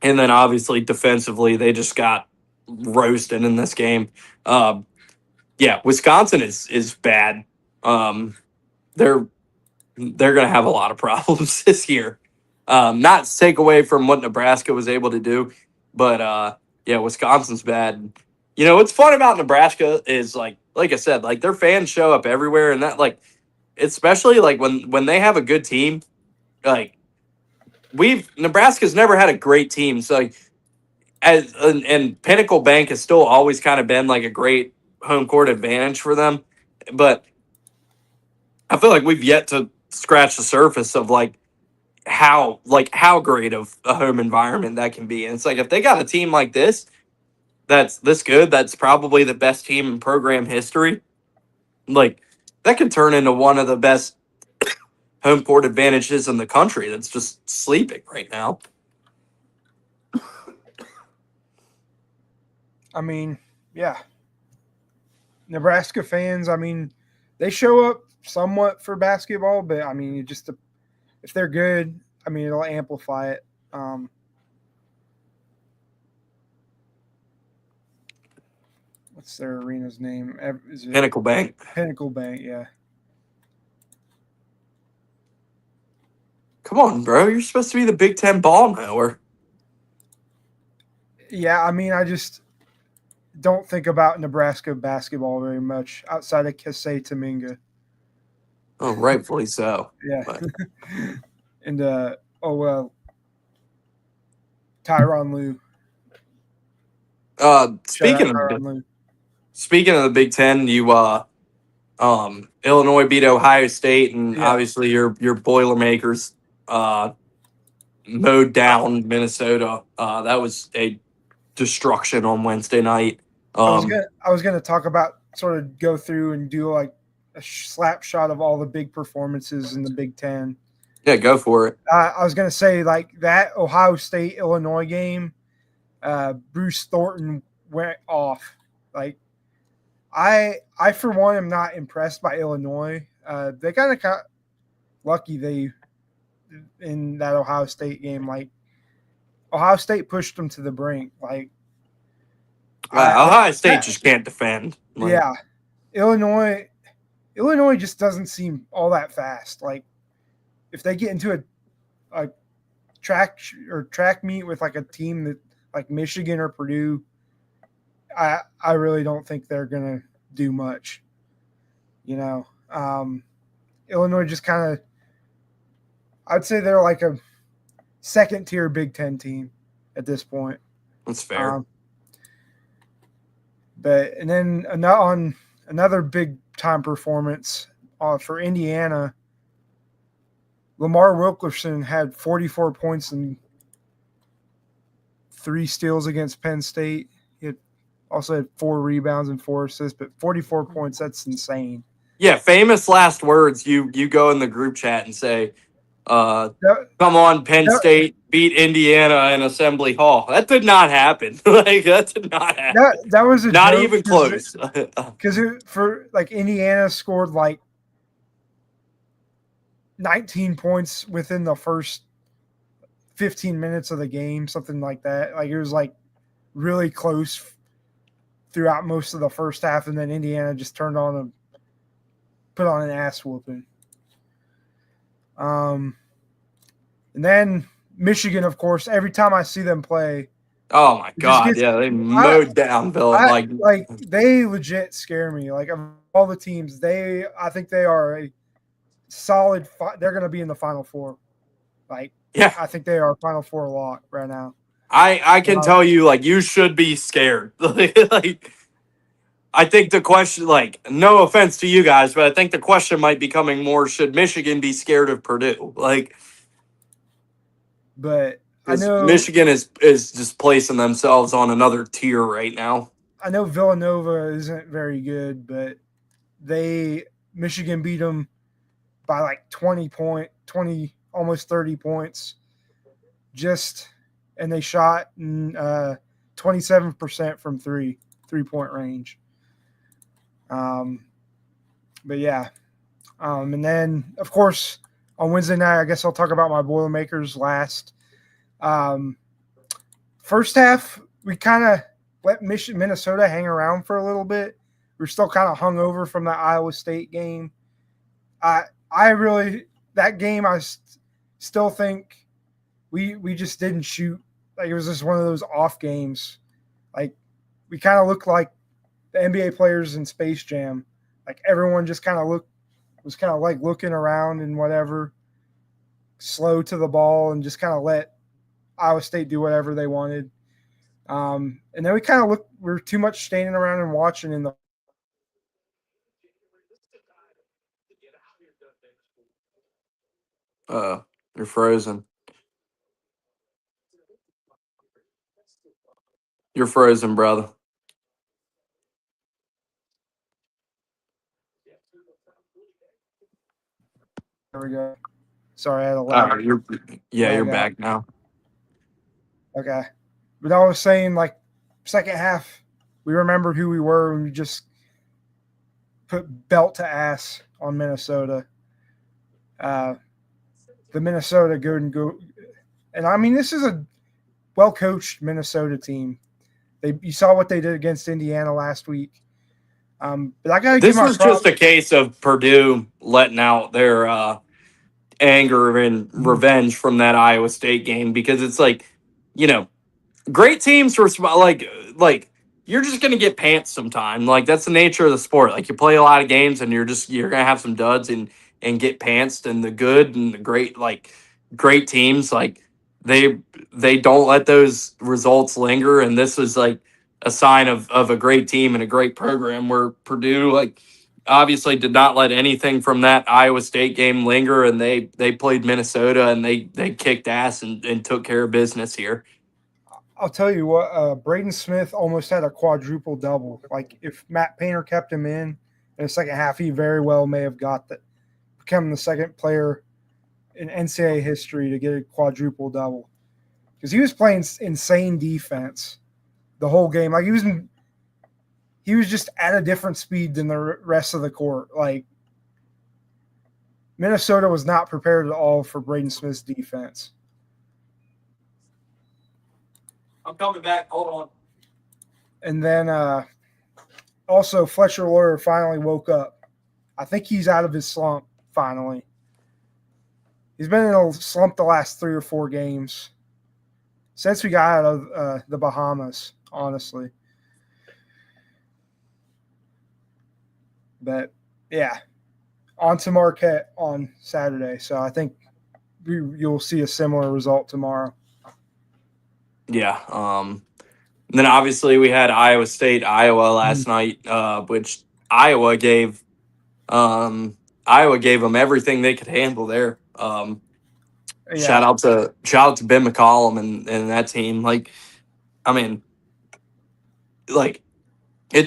And then obviously defensively, they just got roasted in this game. Yeah, Wisconsin is bad. They're going to have a lot of problems this year. Not to take away from what Nebraska was able to do, but yeah, Wisconsin's bad. You know what's fun about Nebraska is like I said, like their fans show up everywhere, and that like especially like when they have a good team, like Nebraska's never had a great team, so like and Pinnacle Bank has still always kind of been like a great home court advantage for them, but I feel like we've yet to scratch the surface of how great of a home environment that can be. And it's like if they got a team like this that's this good, that's probably the best team in program history, like that could turn into one of the best home court advantages in the country that's just sleeping right now. I mean, yeah. Nebraska fans, I mean, they show up somewhat for basketball, but I mean, if they're good, I mean, it'll amplify it. What's their arena's name? Is it Pinnacle Bank. Pinnacle Bank, yeah. Come on, bro. You're supposed to be the Big Ten ball knower. Yeah, I mean, I just don't think about Nebraska basketball very much outside of Kesey Taminga. Oh, rightfully so. Yeah. And, Tyronn Lue. Speaking of the Big Ten, you Illinois beat Ohio State, and obviously your Boilermakers mowed down Minnesota. That was a destruction on Wednesday night. I was gonna talk about sort of go through and do like a slap shot of all the big performances in the Big Ten. Yeah, go for it. I was gonna say like that Ohio State Illinois game. Bruce Thornton went off. Like I for one am not impressed by Illinois. They kind of got lucky in that Ohio State game. Like Ohio State pushed them to the brink. Like Ohio State just can't defend. Yeah, Illinois just doesn't seem all that fast. Like if they get into a track meet with like a team that like Michigan or Purdue, I really don't think they're gonna do much. You know, Illinois just kind of, I'd say they're like a second tier Big Ten team at this point. That's fair. And then on another big time performance for Indiana, Lamar Wilkerson had 44 points and 3 steals against Penn State. He also had 4 rebounds and 4 assists, but 44 points, that's insane. Yeah, famous last words. You go in the group chat and say, come on, Penn State beat Indiana in Assembly Hall. That did not happen. That did not happen. That was not even close. Because for like Indiana scored like 19 points within the first 15 minutes of the game, something like that. Like it was like really close throughout most of the first half, and then Indiana just put on an ass whooping. And then Michigan, of course, every time I see them play. Oh my God. They mowed down Bill. Like they legit scare me. Like of all the teams, I think they are a solid. They're going to be in the Final Four. Like, yeah, I think they are Final Four lock right now. I can tell you, like, you should be scared. Like, I think the question, like, no offense to you guys, but I think the question might be coming more: should Michigan be scared of Purdue? Like, but I know Michigan is just placing themselves on another tier right now. I know Villanova isn't very good, but Michigan beat them by like 20, almost 30 points. And they shot 27% from 3-point range. But yeah. And then of course on Wednesday night, I guess I'll talk about my Boilermakers last. First half, we kind of let Minnesota hang around for a little bit. We're still kind of hungover from that Iowa State game. I really that game I still think we just didn't shoot. Like, it was just one of those off games. Like, we kind of looked like the NBA players in Space Jam. Like, everyone just kind of was kind of like looking around and whatever, slow to the ball, and just kind of let Iowa State do whatever they wanted. And then we kind of we're too much standing around and watching in the You're frozen. You're frozen, brother. There we go. Sorry, I had a lag. You're back now. Okay. But I was saying, like, second half, we remembered who we were and we just put belt to ass on Minnesota. The Minnesota go. And, I mean, this is a well-coached Minnesota team. You saw what they did against Indiana last week. But I got to give my props. This was just a case of Purdue letting out their anger and revenge from that Iowa State game, because it's like, great teams for like you're just gonna get pants sometime. Like, that's the nature of the sport. Like, you play a lot of games and you're gonna have some duds and get pantsed. And the good and the great teams, like, they don't let those results linger. And this was like a sign of a great team and a great program, where Purdue, like, obviously did not let anything from that Iowa State game linger, and they played Minnesota and they kicked ass and took care of business here. I'll tell you what, Braden Smith almost had a quadruple double. Like, if Matt Painter kept him in the second half, he very well may have become the second player in NCAA history to get a quadruple double, because he was playing insane defense the whole game. Like, he was just at a different speed than the rest of the court. Like, Minnesota was not prepared at all for Braden Smith's defense. I'm coming back. Hold on. And then also Fletcher Loyer finally woke up. I think he's out of his slump finally. He's been in a slump the last 3 or 4 games since we got out of the Bahamas, honestly. But, yeah, on to Marquette on Saturday. So I think you'll see a similar result tomorrow. Yeah. And then obviously we had Iowa State, Iowa last night, which Iowa gave them everything they could handle there. Shout out to Ben McCollum and that team. Like, I mean, like, they're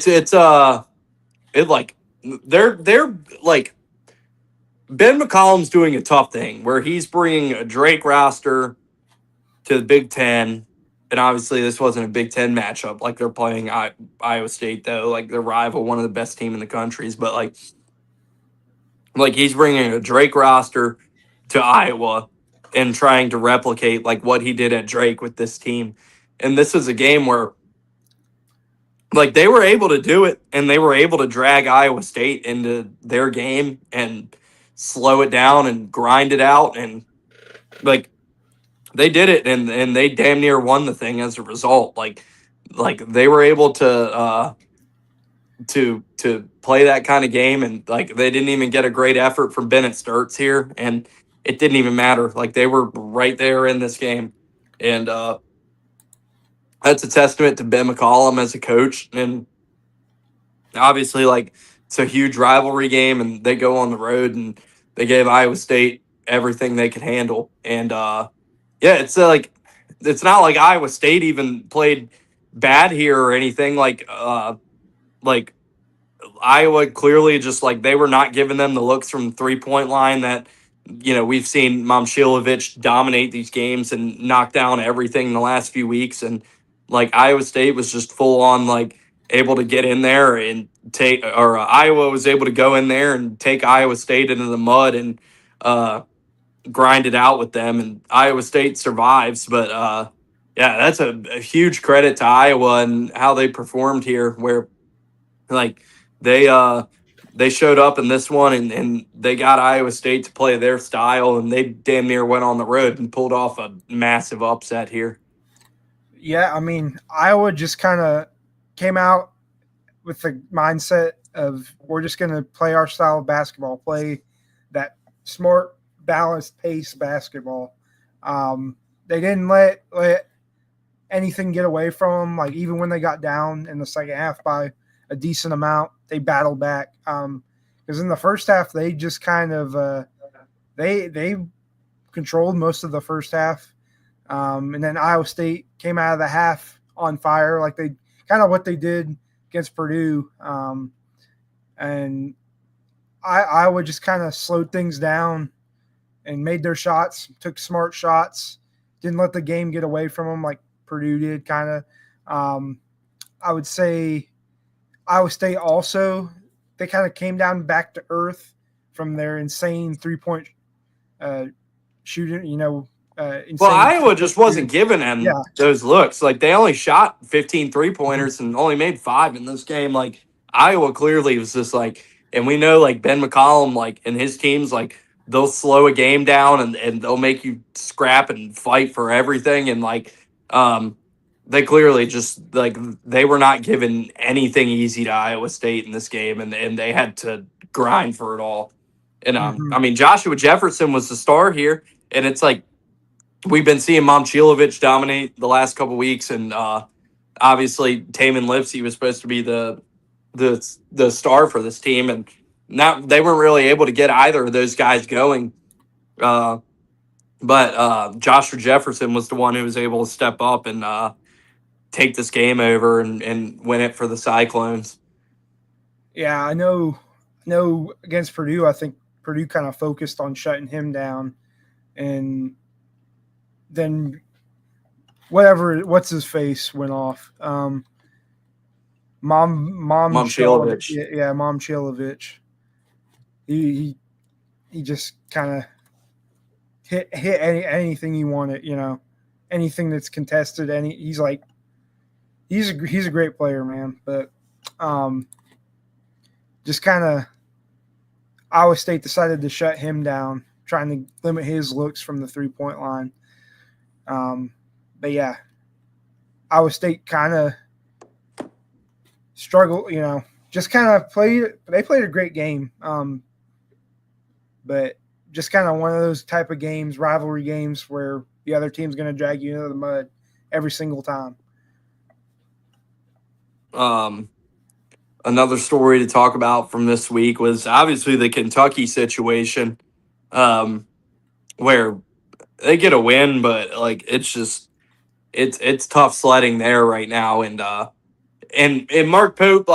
like, Ben McCollum's doing a tough thing where he's bringing a Drake roster to the Big Ten. And obviously this wasn't a Big Ten matchup. Like, they're playing Iowa State, though. Like, their rival, one of the best team in the countries. But, like he's bringing a Drake roster to Iowa and trying to replicate, like, what he did at Drake with this team. And this is a game where, like, they were able to do it, and they were able to drag Iowa State into their game and slow it down and grind it out. And, like, they did it, and they damn near won the thing as a result. Like they were able to play that kind of game, and, like, they didn't even get a great effort from Bennett Sturts here, and it didn't even matter. Like, they were right there in this game, and that's a testament to Ben McCollum as a coach. And obviously, like, it's a huge rivalry game, and they go on the road, and they gave Iowa State everything they could handle. And yeah, it's like, it's not like Iowa State even played bad here or anything. Like Iowa clearly just, like, they were not giving them the looks from the 3-point line that, we've seen Momcilovic dominate these games and knock down everything in the last few weeks. And, like, Iowa State was just full on, like, able to get in there and Iowa was able to go in there and take Iowa State into the mud. And grind it out with them, and Iowa State survives. But yeah, that's a huge credit to Iowa and how they performed here, where like they they showed up in this one, and they got Iowa State to play their style, and they damn near went on the road and pulled off a massive upset here. Yeah, I mean, Iowa just kind of came out with the mindset of we're just going to play our style of basketball, play that smart, balanced pace basketball. They didn't let anything get away from them. Like even when they got down in the second half by a decent amount, they battled back. Because in the first half, they just kind of they controlled most of the first half, and then Iowa State came out of the half on fire, like they kind of what they did against Purdue, and Iowa just kind of slowed things down and made their shots, took smart shots, didn't let the game get away from them like Purdue did. Kind of, I would say Iowa State also, they kind of came down back to earth from their insane 3-point shooting. Well, Iowa just wasn't giving them those looks. Like they only shot 15 3-pointers and only made 5 in this game. Like Iowa clearly was just like, and we know like Ben McCollum, like and his teams, like they'll slow a game down and they'll make you scrap and fight for everything. And like they clearly just like they were not giving anything easy to Iowa State in this game, and they had to grind for it all. And I mean, Joshua Jefferson was the star here, and it's like we've been seeing Momcilovic dominate the last couple weeks, and obviously Tamin Lipsey was supposed to be the star for this team, and not they weren't really able to get either of those guys going. But Joshua Jefferson was the one who was able to step up and take this game over and win it for the Cyclones. Yeah, I know against Purdue, I think Purdue kind of focused on shutting him down, and then what's his face went off. Momcilovic. Yeah, Momcilovic. He just kind of hit anything he wanted, anything that's contested. He's a great player, man. But just kind of Iowa State decided to shut him down, trying to limit his looks from the 3-point line. But yeah, Iowa State kind of struggled, just kind of they played a great game. But just kind of one of those type of games, rivalry games, where the other team's going to drag you into the mud every single time. Another story to talk about from this week was obviously the Kentucky situation, where they get a win, but like it's just it's tough sledding there right now, and Mark Pope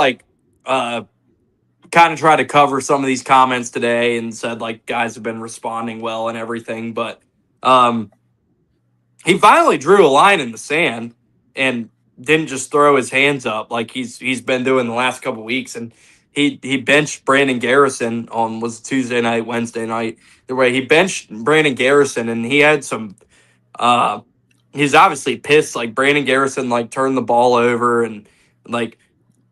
kind of tried to cover some of these comments today and said like guys have been responding well and everything, but he finally drew a line in the sand and didn't just throw his hands up like he's been doing the last couple weeks, and he benched Brandon Garrison on was Tuesday night, Wednesday night. The way he benched Brandon Garrison, and he had some he's obviously pissed. Like Brandon Garrison like turned the ball over and like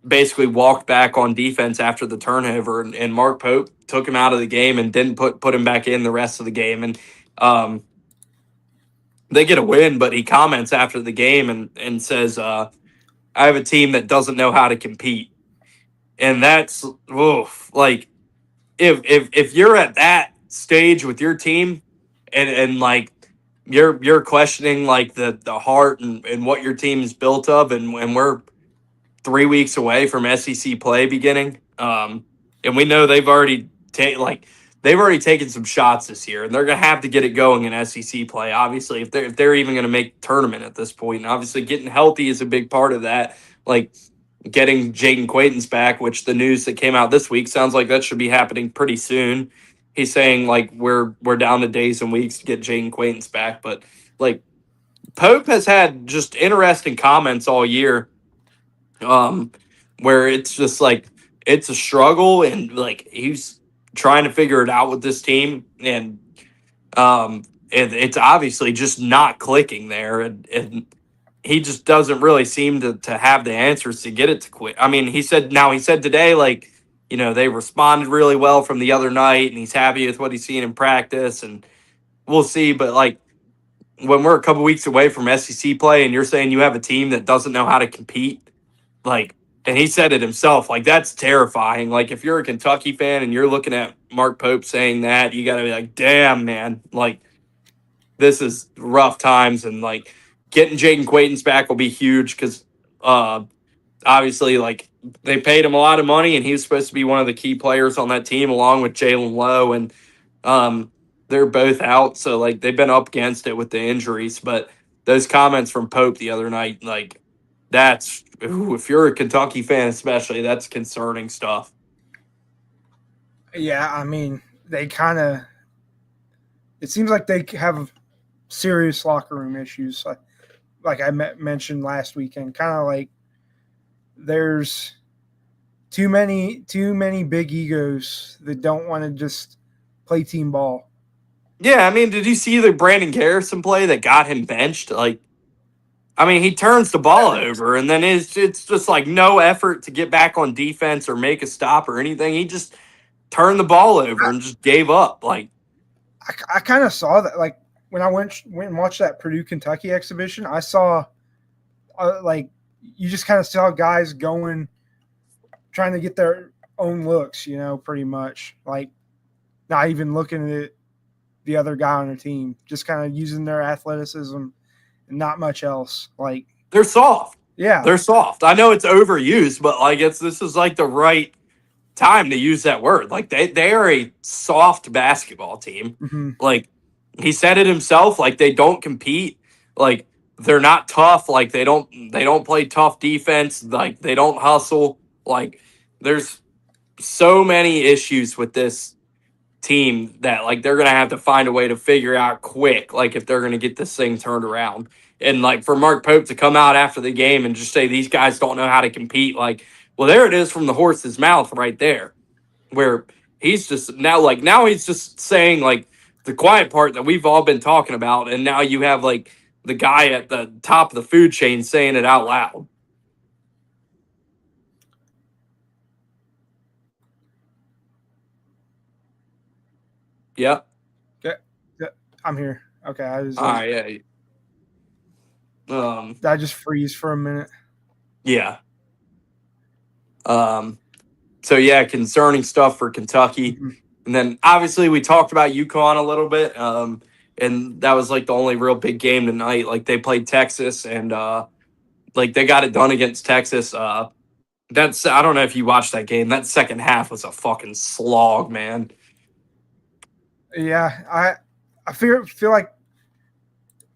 basically walked back on defense after the turnover, and Mark Pope took him out of the game and didn't put him back in the rest of the game. And they get a win, but he comments after the game and says, I have a team that doesn't know how to compete. And that's like if you're at that stage with your team and like you're questioning like the heart and what your team is built of, and we're 3 weeks away from SEC play beginning. And we know they've already taken some shots this year, and they're going to have to get it going in SEC play. Obviously, if they're even going to make the tournament at this point, and obviously getting healthy is a big part of that. Like getting Jaden Quaintance back, which the news that came out this week sounds like that should be happening pretty soon. He's saying like we're down to days and weeks to get Jaden Quaintance back, but like Pope has had just interesting comments all year, where it's just like it's a struggle, and like he's trying to figure it out with this team. And It's obviously just not clicking there, and he just doesn't really seem to have the answers to get it to quit. I mean, he said today, like, they responded really well from the other night, and he's happy with what he's seen in practice, and we'll see. But like, when we're a couple weeks away from SEC play, and you're saying you have a team that doesn't know how to compete, like, and he said it himself, like, that's terrifying. Like, if you're a Kentucky fan and you're looking at Mark Pope saying that, you got to be like, damn, man, like, this is rough times, and like getting Jaden Quaidens back will be huge because obviously, like, they paid him a lot of money, and he was supposed to be one of the key players on that team along with Jalen Lowe, and they're both out, so like they've been up against it with the injuries. But those comments from Pope the other night, like, that's if you're a Kentucky fan, especially, that's concerning stuff. Yeah, I mean, they kind of. It seems like they have serious locker room issues, like I mentioned last weekend. Kind of like there's too many big egos that don't want to just play team ball. Yeah, I mean, did you see the Brandon Garrison play that got him benched? Like, I mean, he turns the ball over, and then it's just like no effort to get back on defense or make a stop or anything. He just turned the ball over and just gave up. Like, I kind of saw that. Like when I went and watched that Purdue Kentucky exhibition, I saw like you just kind of saw guys going, trying to get their own looks, pretty much. Like not even looking at the other guy on the team, just kind of using their athleticism and not much else. Like they're soft. Yeah. They're soft. I know it's overused, but like this is like the right time to use that word. Like they are a soft basketball team. Mm-hmm. Like he said it himself, like they don't compete. Like they're not tough. Like they don't play tough defense. Like they don't hustle. Like there's so many issues with this team that like they're gonna have to find a way to figure out quick, like if they're gonna get this thing turned around. And like for Mark Pope to come out after the game and just say these guys don't know how to compete, like, well, there it is from the horse's mouth right there, where he's just now he's just saying like the quiet part that we've all been talking about, and now you have like the guy at the top of the food chain saying it out loud. Yep. Yeah, I'm here. Okay, I was. All right. Yeah. I just freeze for a minute. Yeah. So yeah, concerning stuff for Kentucky. Mm-hmm. And then obviously we talked about UConn a little bit. And that was like the only real big game tonight. Like they played Texas, and like they got it done against Texas. I don't know if you watched that game. That second half was a fucking slog, man. Yeah, I feel like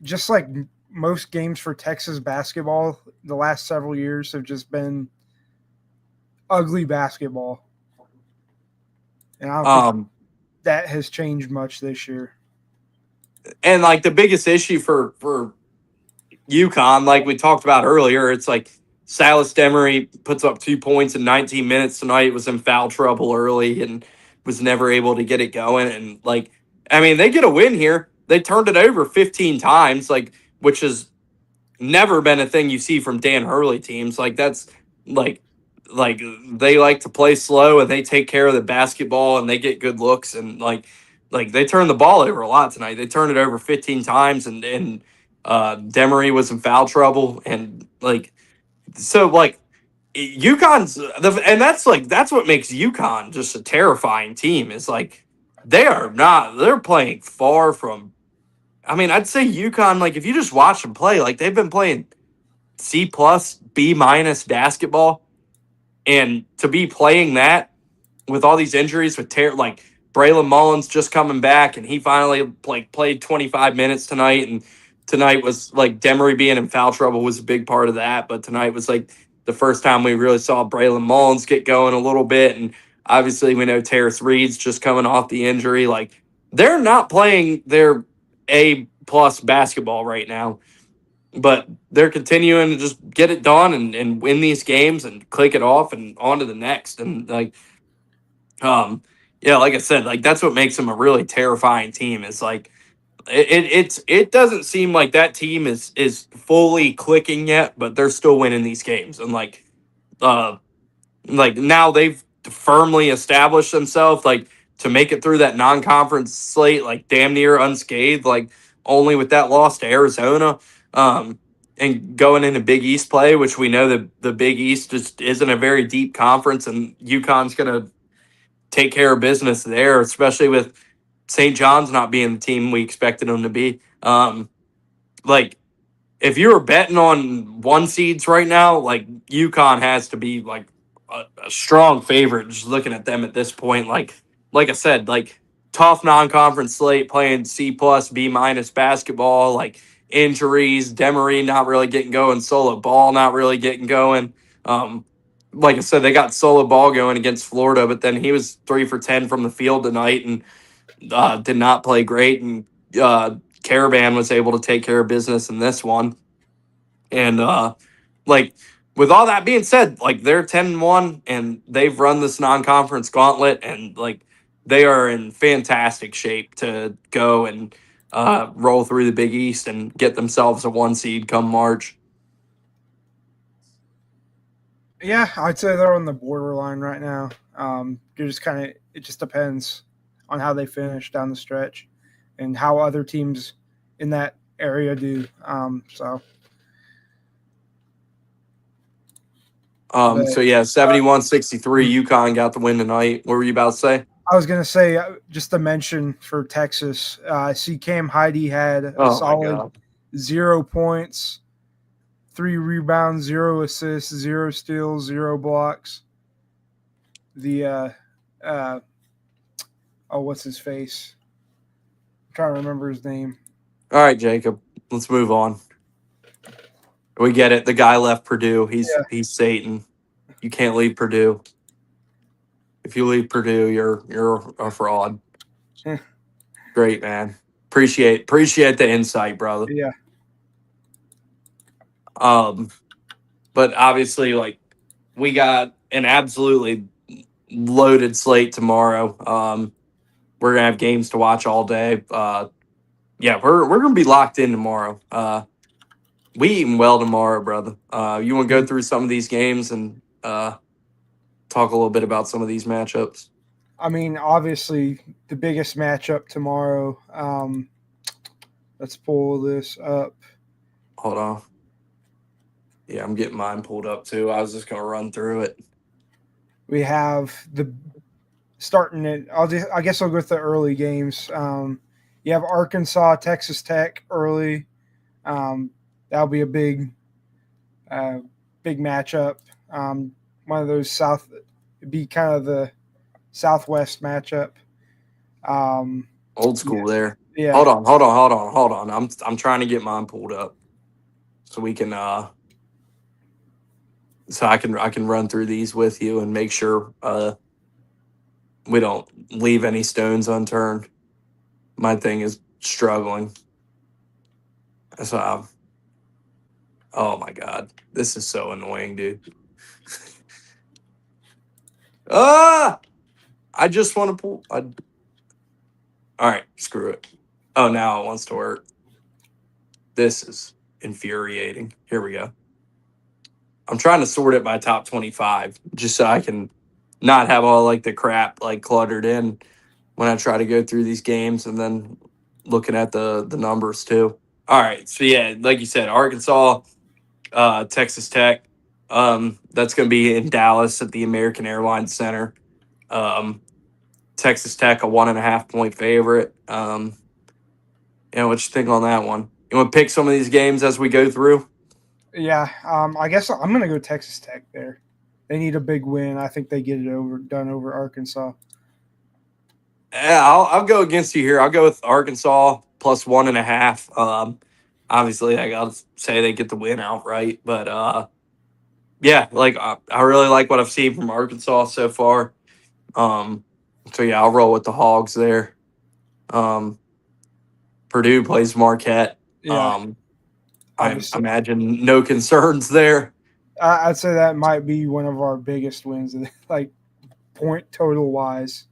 just like most games for Texas basketball the last several years have just been ugly basketball. And I don't think that has changed much this year. And like the biggest issue for UConn, like we talked about earlier, it's like Silas Demery puts up 2 points in 19 minutes tonight, was in foul trouble early and was never able to get it going. And like, I mean, they get a win here. They turned it over 15 times, like, which has never been a thing you see from Dan Hurley teams. Like that's like they like to play slow and they take care of the basketball and they get good looks, and like they turned the ball over a lot tonight. They turned it over 15 times, and Demery was in foul trouble, and like so like UConn's and that's what makes UConn just a terrifying team. Is like they're playing far from. I mean, I'd say UConn, like if you just watch them play, like they've been playing C+, B- basketball. And to be playing that with all these injuries, with like Braylon Mullins just coming back, and he finally like played 25 minutes tonight, and tonight was like Demery being in foul trouble was a big part of that. But tonight was like the first time we really saw Braylon Mullins get going a little bit, and obviously we know Terrace Reed's just coming off the injury. Like they're not playing their A+ basketball right now. But they're continuing to just get it done and win these games and click it off and on to the next. And like, yeah, like I said, like that's what makes them a really terrifying team. Is like It doesn't seem like that team is fully clicking yet, but they're still winning these games. And like now they've firmly established themselves like to make it through that non-conference slate like damn near unscathed, like only with that loss to Arizona, and going into Big East play, which we know that the Big East just isn't a very deep conference, and UConn's going to take care of business there, especially with St. John's not being the team we expected them to be. Like if you were betting on one seeds right now, like UConn has to be like a strong favorite. Just looking at them at this point, like I said, like tough non-conference slate, playing C plus B minus basketball, like injuries, Demery not really getting going, Solo Ball not really getting going. Um, like I said, they got Solo Ball going against Florida, but then he was 3 for 10 from the field tonight and did not play great. And Caravan was able to take care of business in this one. And like with all that being said, like they're 10-1 and they've run this non-conference gauntlet, and like they are in fantastic shape to go and roll through the Big East and get themselves a 1 seed come March. Yeah, I'd say they're on the borderline right now. You're just it just depends on how they finish down the stretch and how other teams in that area do. So yeah, 71-63, UConn got the win tonight. What were you about to say? I was going to say, just to mention for Texas, I see Cam Heide had a solid 0 points, 3 rebounds, 0 assists, 0 steals, 0 blocks. What's his face? I'm trying to remember his name. All right, Jacob, let's move on. We get it. The guy left Purdue. He's Satan. You can't leave Purdue. If you leave Purdue, you're a fraud. Great, man. Appreciate the insight, brother. Yeah. But obviously, like we got an absolutely loaded slate tomorrow. We're gonna have games to watch all day. Yeah, we're gonna be locked in tomorrow. We eating well tomorrow, brother. You want to go through some of these games and talk a little bit about some of these matchups? I mean, obviously, the biggest matchup tomorrow. Let's pull this up. Hold on. Yeah, I'm getting mine pulled up too. I was just gonna run through it. We have starting it. I guess I'll go with the early games. You have Arkansas, Texas Tech early. That'll be a big matchup. One of those it'd be kind of the Southwest matchup. Old school there. Yeah. Hold on. I'm trying to get mine pulled up so we can so I can run through these with you and make sure we don't leave any stones unturned. My thing is struggling. So oh my god, this is so annoying, dude. I just want to pull. All right, screw it. Oh, now it wants to work. This is infuriating. Here we go. I'm trying to sort it by top 25 just so I can not have all like the crap like cluttered in when I try to go through these games, and then looking at the numbers too. All right, so yeah, like you said, Arkansas, Texas Tech. That's going to be in Dallas at the American Airlines Center. Texas Tech, a 1.5-point favorite. What you think on that one? You want to pick some of these games as we go through? Yeah, I guess I'm going to go Texas Tech there. They need a big win. I think they get it done over Arkansas. Yeah, I'll go against you here. I'll go with Arkansas plus 1.5. Obviously, I got to say they get the win outright, but yeah, like I really like what I've seen from Arkansas so far. So yeah, I'll roll with the Hogs there. Purdue plays Marquette. Yeah. I imagine no concerns there. I'd say that might be one of our biggest wins, like point total wise.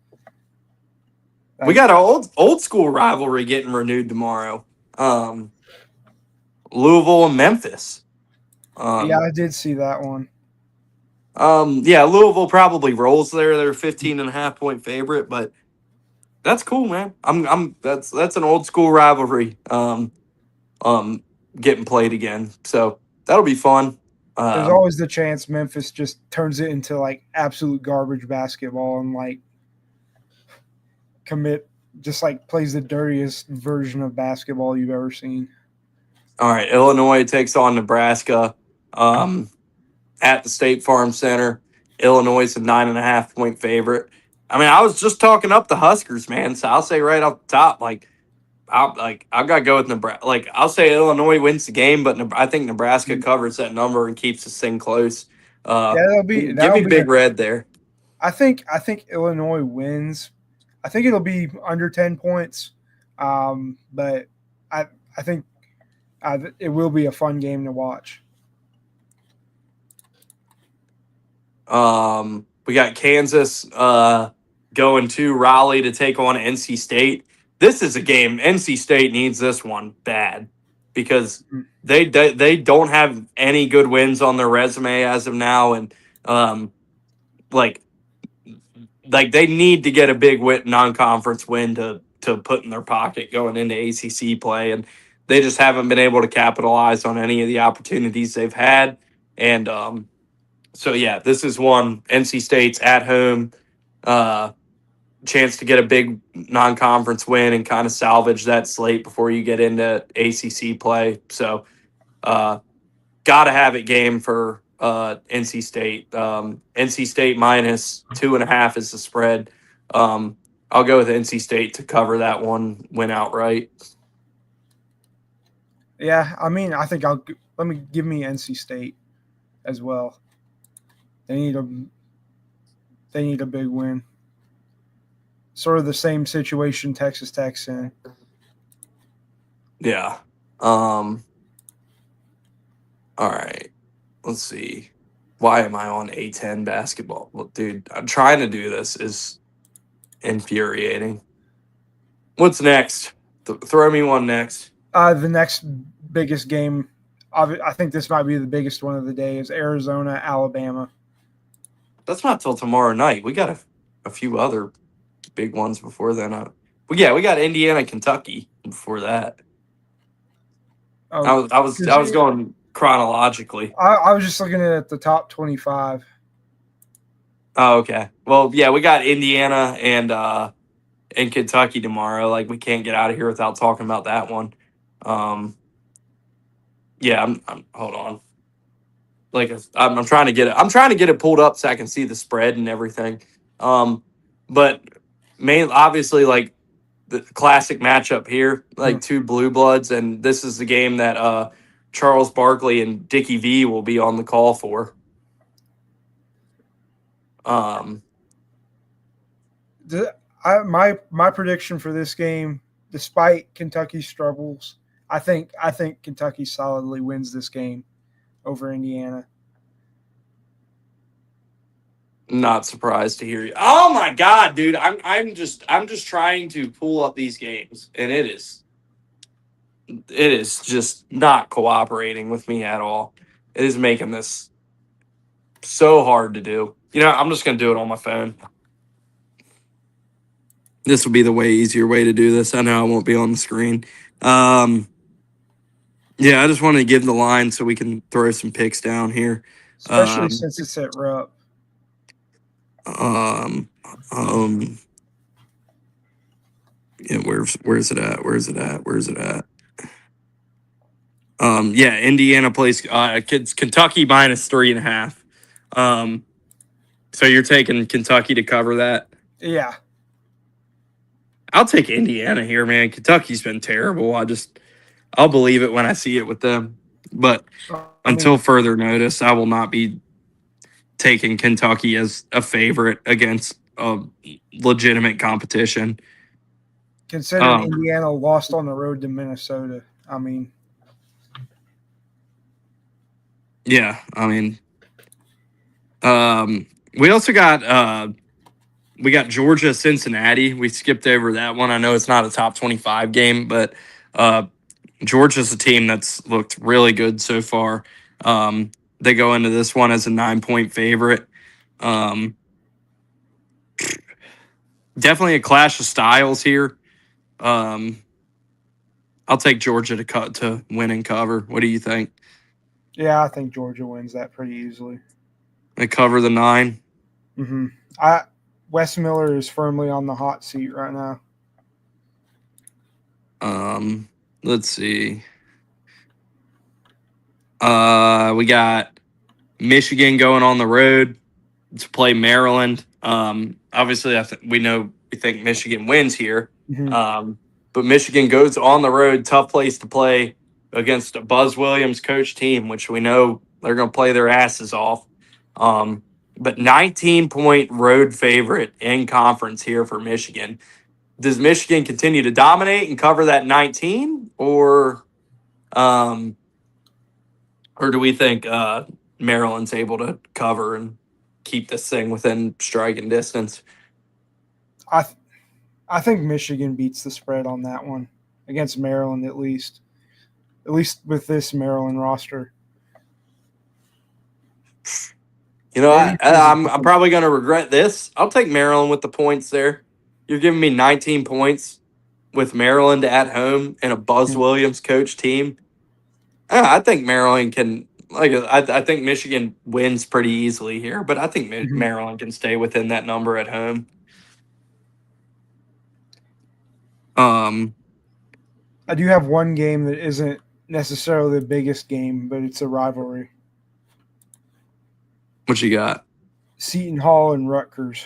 We got an old school rivalry getting renewed tomorrow. Louisville and Memphis. Yeah, I did see that one. Yeah, Louisville probably rolls there. They're 15.5 point favorite, but that's cool, man. That's an old school rivalry. Getting played again, so that'll be fun. There's always the chance Memphis just turns it into like absolute garbage basketball and like just like plays the dirtiest version of basketball you've ever seen. All right, Illinois takes on Nebraska at the State Farm Center. Illinois is a 9.5 point favorite. I mean, I was just talking up the Huskers, man. So I'll say right off the top, I've got to go with Nebraska. Like I'll say Illinois wins the game, but I think Nebraska covers that number and keeps this thing close. That'll Give me Big Red there. I think Illinois wins. I think it'll be under 10 points, but I think it will be a fun game to watch. We got Kansas going to Raleigh to take on NC State. This is a game NC State needs this one bad because they don't have any good wins on their resume as of now, and like they need to get a big non-conference win to put in their pocket going into ACC play, and they just haven't been able to capitalize on any of the opportunities they've had. And so yeah, this is one NC State's at home chance to get a big non-conference win and kind of salvage that slate before you get into ACC play. So gotta have it game for NC State. NC State minus 2.5 is the spread. I'll go with NC State to cover that one, win outright. Yeah, I mean, I think give me NC State as well. They need a big win. Sort of the same situation Texas Tech's in. Yeah. All right. Let's see. Why am I on A10 basketball? Well, dude, I'm trying to do this is infuriating. What's next? Throw me one next. The next biggest game, I think this might be the biggest one of the day, is Arizona, Alabama. That's not till tomorrow night. We got a few other big ones before then. We got Indiana, Kentucky before that. I was going chronologically. I was just looking at the top 25. Oh, okay. Well, yeah, we got Indiana and Kentucky tomorrow. Like we can't get out of here without talking about that one. Yeah, I'm hold on. Like I'm trying to get it. I'm trying to get it pulled up so I can see the spread and everything. But obviously, like the classic matchup here, like two blue bloods, and this is the game that Charles Barkley and Dickie V will be on the call for. My prediction for this game, despite Kentucky's struggles, I think Kentucky solidly wins this game over Indiana. Not surprised to hear you. Oh my god, dude! I'm just trying to pull up these games, and it is just not cooperating with me at all. It is making this so hard to do. You know, I'm just gonna do it on my phone. This will be the easier way to do this. I know I won't be on the screen. Yeah, I just wanted to give the line so we can throw some picks down here. Especially since it's at Rupp. Yeah, where's it at? Yeah, Indiana plays Kentucky minus 3.5. So you're taking Kentucky to cover that? Yeah. I'll take Indiana here, man. Kentucky's been terrible. I'll believe it when I see it with them. But until further notice, I will not be taking Kentucky as a favorite against a legitimate competition. Considering Indiana lost on the road to Minnesota, I mean. Yeah, I mean, we also got we got Georgia, Cincinnati. We skipped over that one. I know it's not a top 25 game, but Georgia's a team that's looked really good so far. They go into this one as a 9-point favorite. Definitely a clash of styles here. I'll take Georgia to win and cover. What do you think? Yeah, I think Georgia wins that pretty easily. They cover the 9. Mm-hmm. Wes Miller is firmly on the hot seat right now. Let's see. We got Michigan going on the road to play Maryland. Obviously, we think Michigan wins here. Mm-hmm. But Michigan goes on the road, tough place to play against a Buzz Williams coach team, which we know they're going to play their asses off. But 19-point road favorite in conference here for Michigan. Does Michigan continue to dominate and cover that 19, or do we think Maryland's able to cover and keep this thing within striking distance? I think Michigan beats the spread on that one against Maryland, at least with this Maryland roster. You know, I'm probably going to regret this. I'll take Maryland with the points there. You're giving me 19 points with Maryland at home and a Buzz Williams coach team. I think Maryland can. I think Michigan wins pretty easily here, but I think Maryland can stay within that number at home. I do have one game that isn't necessarily the biggest game, but it's a rivalry. What you got? Seton Hall and Rutgers.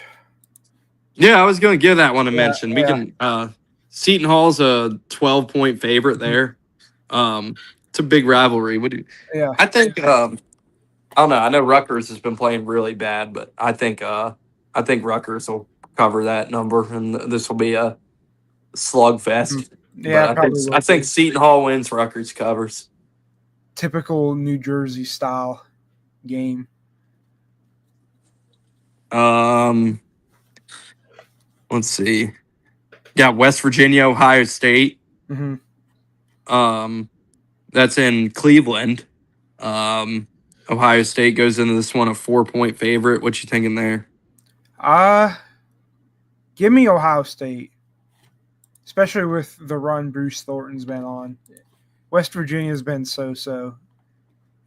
Yeah, I was going to give that one a mention. We can. Seton Hall's a 12-point favorite there. It's a big rivalry. I think. I don't know. I know Rutgers has been playing really bad, but I think Rutgers will cover that number, and this will be a slugfest. Yeah, I think Seton Hall wins. Rutgers covers. Typical New Jersey style game. Let's see. Got West Virginia, Ohio State. Mm-hmm. That's in Cleveland. Ohio State goes into this one a 4-point favorite. What you thinking there? Give me Ohio State, especially with the run Bruce Thornton's been on. West Virginia's been so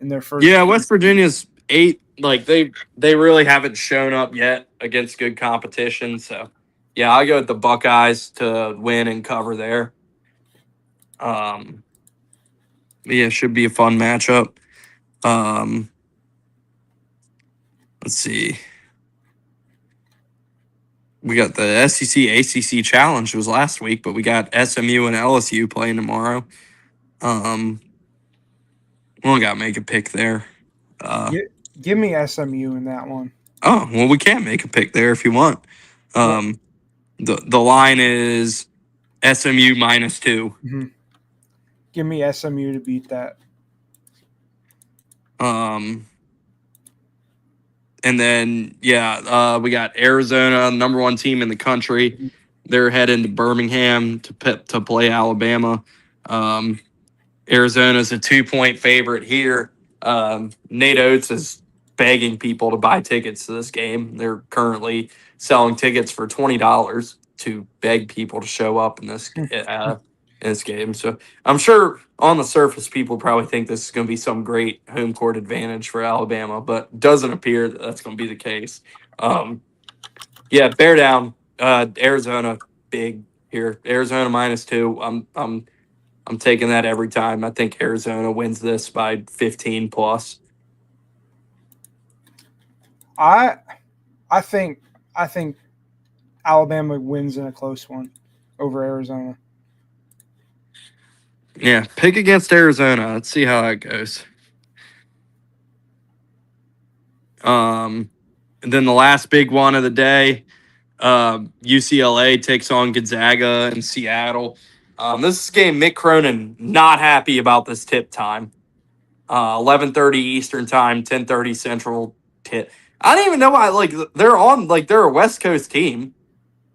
in their first. Yeah, West Virginia's 8. Like they really haven't shown up yet against good competition. So yeah, I go with the Buckeyes to win and cover there. Yeah, it should be a fun matchup. Let's see. We got the SEC ACC Challenge was last week, but we got SMU and LSU playing tomorrow. We only got to make a pick there. Give me SMU in that one. Oh, well, we can make a pick there if you want. The line is SMU -2. Mm-hmm. Give me SMU to beat that. And then, we got Arizona, number 1 team in the country. They're heading to Birmingham to play Alabama. Arizona's a 2-point favorite here. Nate Oates is begging people to buy tickets to this game. They're currently selling tickets for $20 to beg people to show up in this game. So I'm sure on the surface, people probably think this is going to be some great home court advantage for Alabama, but doesn't appear that that's going to be the case. Bear down. Arizona big here. Arizona -2. I'm taking that every time. I think Arizona wins this by 15 plus. I think Alabama wins in a close one over Arizona. Yeah, pick against Arizona. Let's see how that goes. And then the last big one of the day, UCLA takes on Gonzaga in Seattle. This game, Mick Cronin not happy about this tip time. 11:30 Eastern time, 10:30 Central tip. I don't even know why. Like they're on. Like they're a West Coast team.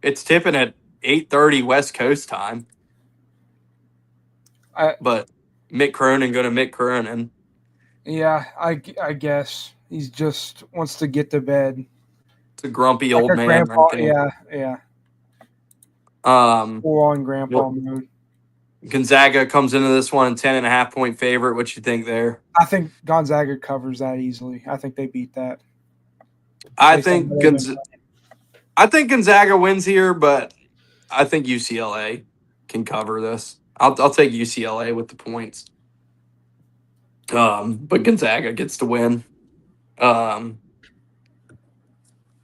It's tipping at 8:30 West Coast time. But Mick Cronin going to Mick Cronin. Yeah, I guess he's just wants to get to bed. It's a grumpy Like old a man grandpa, right there. yeah. Full on grandpa mode. Gonzaga comes into this one 10.5 point favorite. What you think there? I think Gonzaga covers that easily. I think they beat that. I think Gonzaga wins here, but I think UCLA can cover this. I'll take UCLA with the points. But Gonzaga gets to win. And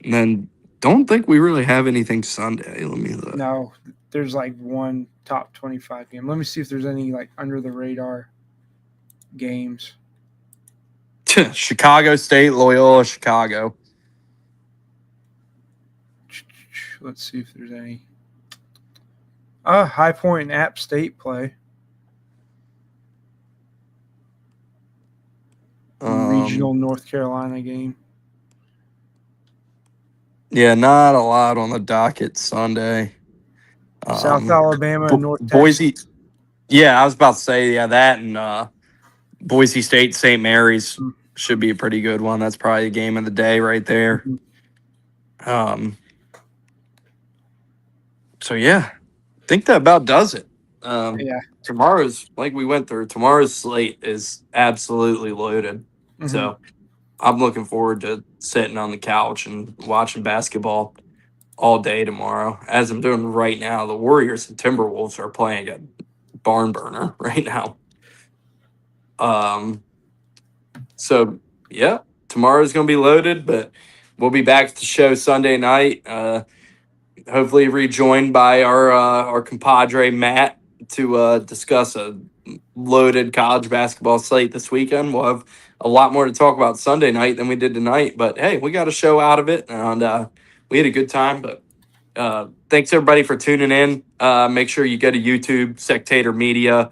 then don't think we really have anything Sunday. Let me look. No, there's like one top 25 game. Let me see if there's any like under the radar games. Chicago State, Loyola, Chicago. Let's see if there's any. High Point and App State play. Regional North Carolina game. Yeah, not a lot on the docket Sunday. South Alabama and North Boise. Texas. Yeah, I was about to say, that and Boise State, St. Mary's should be a pretty good one. That's probably a game of the day right there. So, yeah, I think that about does it. Yeah. Tomorrow's slate is absolutely loaded. Mm-hmm. So I'm looking forward to sitting on the couch and watching basketball all day tomorrow. As I'm doing right now, the Warriors and Timberwolves are playing a barn burner right now. So yeah, tomorrow's going to be loaded, but we'll be back to the show Sunday night. Hopefully rejoined by our compadre Matt to discuss a loaded college basketball slate this weekend. We'll have a lot more to talk about Sunday night than we did tonight, but hey, we got a show out of it, and we had a good time. But thanks everybody for tuning in. Make sure you go to YouTube, Sectator Media,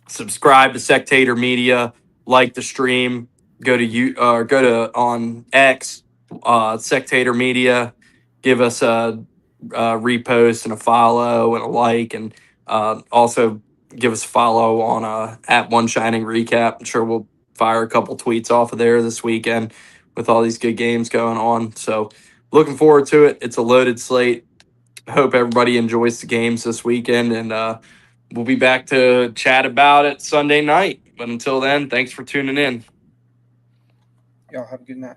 subscribe to Sectator Media, like the stream, go to on X, Sectator Media. Give us a repost and a follow and a like, and also give us a follow on at One Shining Recap. I'm sure we'll fire a couple tweets off of there this weekend with all these good games going on. So looking forward to it. It's a loaded slate. Hope everybody enjoys the games this weekend, and we'll be back to chat about it Sunday night. But until then, thanks for tuning in. Y'all have a good night.